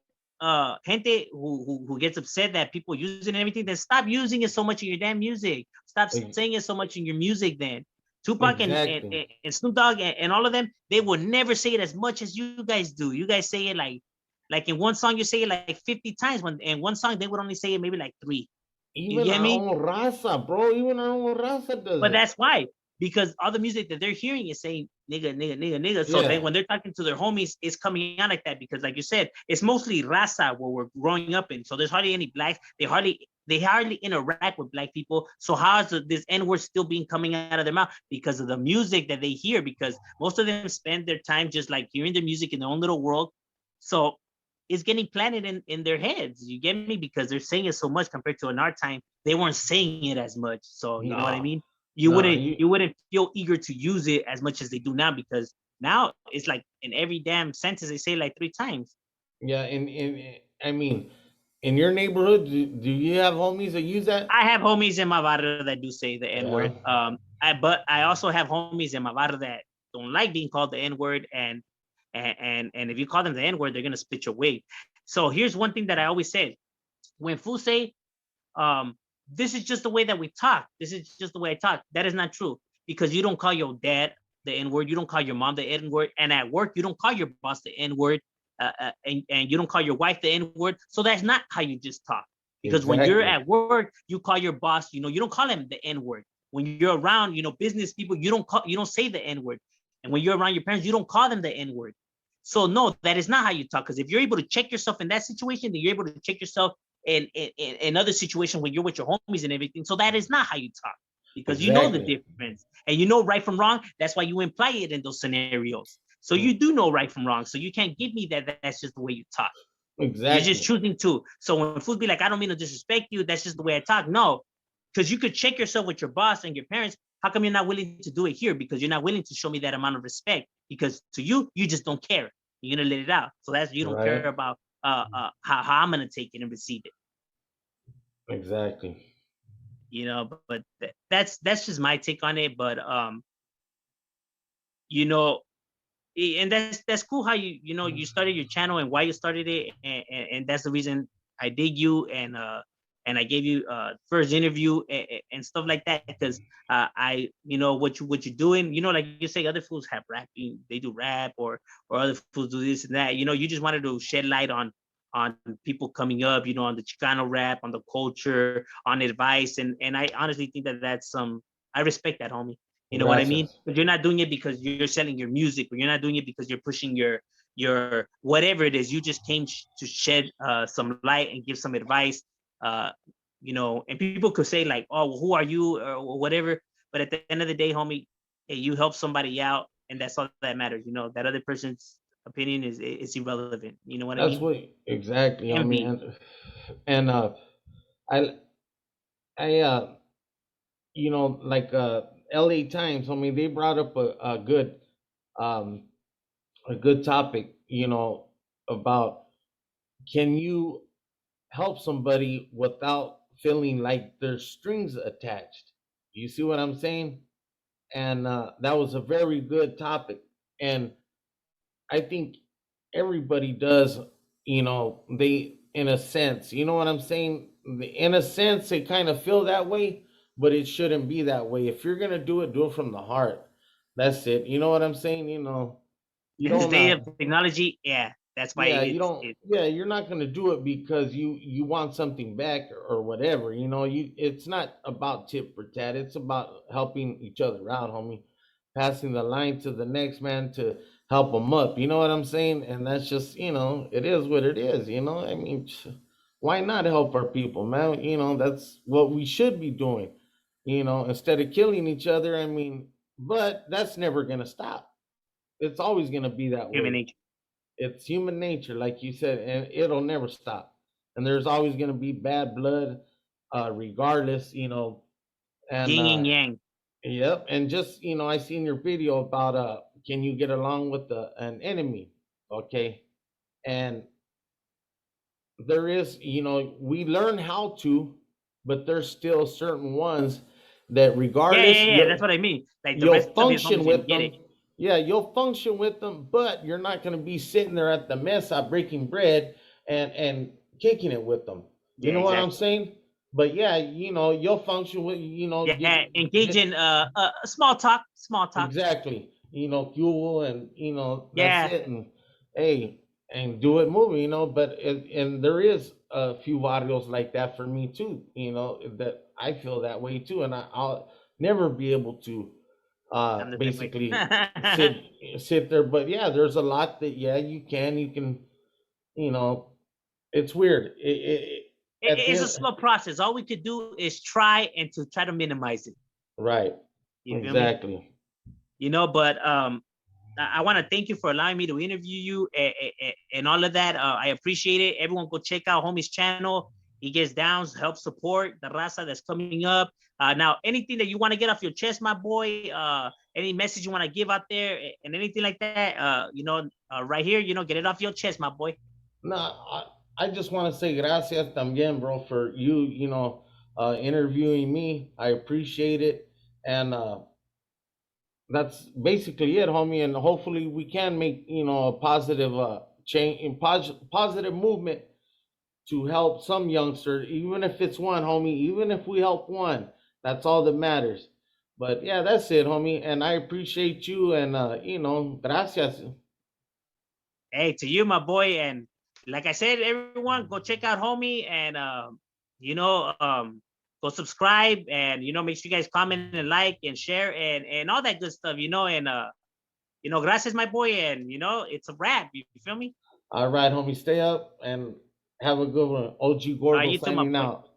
[SPEAKER 1] gente who gets upset that people use it and everything, then stop using it so much in your damn music. Stop
[SPEAKER 2] E-
[SPEAKER 1] saying it so much in your music then. Tupac
[SPEAKER 2] exactly.
[SPEAKER 1] and Snoop Dogg and all of them, they would never say it as much as you guys do. You guys say it like in one song you say it like 50 times. When in one song they would only say it maybe like three. You
[SPEAKER 2] Even
[SPEAKER 1] get
[SPEAKER 2] our
[SPEAKER 1] me?
[SPEAKER 2] own raza, bro. Even our own raza does
[SPEAKER 1] But
[SPEAKER 2] it.
[SPEAKER 1] that's why, because all the music that they're hearing is saying nigga, nigga, nigga, nigga. So then
[SPEAKER 2] Yeah,
[SPEAKER 1] when they're talking to their homies, it's coming out like that because, like you said, it's mostly raza where we're growing up in. So there's hardly any blacks. They hardly interact with black people. So how is this N word still being coming out of their mouth? Because of the music that they hear. Because most of them spend their time just like hearing their music in their own little world. So it's getting planted in their heads. You get me? Because they're saying it so much compared to in our time, they weren't saying it as much. So you know what I
[SPEAKER 2] no,
[SPEAKER 1] mean? You
[SPEAKER 2] no,
[SPEAKER 1] wouldn't
[SPEAKER 2] you,
[SPEAKER 1] you wouldn't feel eager to use it as much as they do now because now it's like in every damn sentence they say it like three times.
[SPEAKER 2] yeah, I mean, in your neighborhood, do you have homies that use that?
[SPEAKER 1] I have homies in my barrio that do say the N
[SPEAKER 2] Yeah,
[SPEAKER 1] word. But I also have homies in my barrio that don't like being called the N word, and if you call them the N word, they're gonna split your wig. So here's one thing that I always said: when fools say this is just the way that we talk. This is just the way I talk. That is not true because you don't call your dad the N word. You don't call your mom the N word. And at work, you don't call your boss the N word. And you don't call your wife the N word. So that's not how you just talk. Because when you're
[SPEAKER 2] exactly,
[SPEAKER 1] at work, you call your boss, you don't call him the N word. When you're around, business people, you don't say the N word. And when you're around your parents, you don't call them the N word. So no, that is not how you talk. Because if you're able to check yourself in that situation, then you're able to check yourself in other situations when you're with your homies and everything. So that is not how you talk because you know the
[SPEAKER 2] exactly,
[SPEAKER 1] difference and you know right from wrong. That's why you imply it in those scenarios. So
[SPEAKER 2] mm,
[SPEAKER 1] you do know right from wrong. So you can't give me that's just the way you talk. You're just
[SPEAKER 2] exactly.
[SPEAKER 1] choosing to. So when fools be like, I don't mean to disrespect you, that's just the way I talk. No, because you could check yourself with your boss and your parents. How come you're not willing to do it here? Because you're not willing to show me that amount of respect. Because to you, you just don't care. You're gonna let it out. So that's you don't care
[SPEAKER 2] Right,
[SPEAKER 1] about how I'm gonna take it and receive it.
[SPEAKER 2] exactly.
[SPEAKER 1] But that's just my take on it. But you know and that's cool how you started your channel and why you started it, and that's the reason I dig you, and I gave you first interview, and stuff like that, because I what you're doing, like you say other fools have rapping, they do rap, or other fools do this and that. You just wanted to shed light on people coming up, on the Chicano rap, on the culture, on advice, and I honestly think that that's I respect that, homie. You know what I mean?
[SPEAKER 2] Gracias.
[SPEAKER 1] But you're not doing it because you're selling your music, or you're not doing it because you're pushing your whatever it is. You just came to shed some light and give some advice. Uh, and people could say like, "Oh, well, who are you?" or whatever. But at the end of the day, homie, hey, you help somebody out, and that's all that matters. That other person's opinion is irrelevant. You know what I
[SPEAKER 2] That's
[SPEAKER 1] mean?
[SPEAKER 2] what exactly. I mean,
[SPEAKER 1] Envy.
[SPEAKER 2] and I I like L.A. Times. I mean, they brought up um a good topic. About can you help somebody without feeling like there's strings attached? You see what I'm saying? And that was a very good topic. And I think everybody does, they, in a sense, you know what I'm saying? In a sense, they kind of feel that way, but it shouldn't be that way. If you're going to do it from the heart. That's it. You know what I'm saying? You know, you
[SPEAKER 1] In this
[SPEAKER 2] don't
[SPEAKER 1] day of technology, yeah, that's why
[SPEAKER 2] yeah, you
[SPEAKER 1] it's
[SPEAKER 2] don't
[SPEAKER 1] it.
[SPEAKER 2] yeah, you're not going to do it because you want something back or whatever. You know, you it's not about tit for tat. It's about helping each other out, homie. Passing the line to the next man to help them up. You know what I'm saying? And that's just, you know, it is what it is, you know? I mean, why not help our people, man? You know, that's what we should be doing. You know, instead of killing each other, I mean, but that's never going to stop. It's always going to be that
[SPEAKER 1] Human
[SPEAKER 2] way.
[SPEAKER 1] nature.
[SPEAKER 2] It's human nature, like you said, and it'll never stop. And there's always going to be bad blood, regardless, you know. And
[SPEAKER 1] Yin and yang.
[SPEAKER 2] yep, and just you know, I seen your video about can you get along with an enemy? Okay, and there is, you know, we learn how to, but there's still certain ones that,
[SPEAKER 1] Yeah, yeah,
[SPEAKER 2] regardless,
[SPEAKER 1] yeah. That's what I mean. Like the rest
[SPEAKER 2] you'll
[SPEAKER 1] of his
[SPEAKER 2] function
[SPEAKER 1] homies didn't
[SPEAKER 2] with
[SPEAKER 1] get it.
[SPEAKER 2] them. Yeah, you'll function with them, but you're not going to be sitting there at the mess shop breaking bread and kicking it with them. You
[SPEAKER 1] Yeah,
[SPEAKER 2] know what I'm
[SPEAKER 1] exactly.
[SPEAKER 2] saying? But yeah, you know, you'll function with, you know,
[SPEAKER 1] Yeah, engage
[SPEAKER 2] get
[SPEAKER 1] in small talk, small talk.
[SPEAKER 2] exactly, you know, fuel and you know that's
[SPEAKER 1] Yeah,
[SPEAKER 2] it. And hey, and do it moving, you know. But and there is a few audios like that for me too, you know, that I feel that way too, and I'll never be able to
[SPEAKER 1] I'm the same way.
[SPEAKER 2] basically sit sit there. But yeah, there's a lot that yeah you can, you know, it's weird. At the
[SPEAKER 1] It's a
[SPEAKER 2] end,
[SPEAKER 1] slow process. All we could do is try to minimize it.
[SPEAKER 2] right,
[SPEAKER 1] You feel me?
[SPEAKER 2] exactly.
[SPEAKER 1] But I want to thank you for allowing me to interview you and all of that. I appreciate it. Everyone go check out homie's channel. He gets downs, help support the raza that's coming up. Now, anything that you want to get off your chest, my boy, any message you want to give out there and anything like that, right here, get it off your chest, my boy.
[SPEAKER 2] No, I just want to say gracias también, bro, for you, you know, interviewing me. I appreciate it. And that's basically it, homie. And hopefully we can make, you know, a positive change, positive movement to help some youngster, even if it's one, homie, even if we help one, that's all that matters. But yeah, that's it, homie. And I appreciate you and, you know, gracias.
[SPEAKER 1] Hey, to you, my boy. And like I said, everyone, go check out homie and, you know, go subscribe and, make sure you guys comment and like and share and all that good stuff, and, gracias, my boy. And, it's a wrap. You feel me?
[SPEAKER 2] All right, homie, stay up and have a good one. OG
[SPEAKER 1] All right,
[SPEAKER 2] Gordo
[SPEAKER 1] you too, my
[SPEAKER 2] signing
[SPEAKER 1] boy.
[SPEAKER 2] out.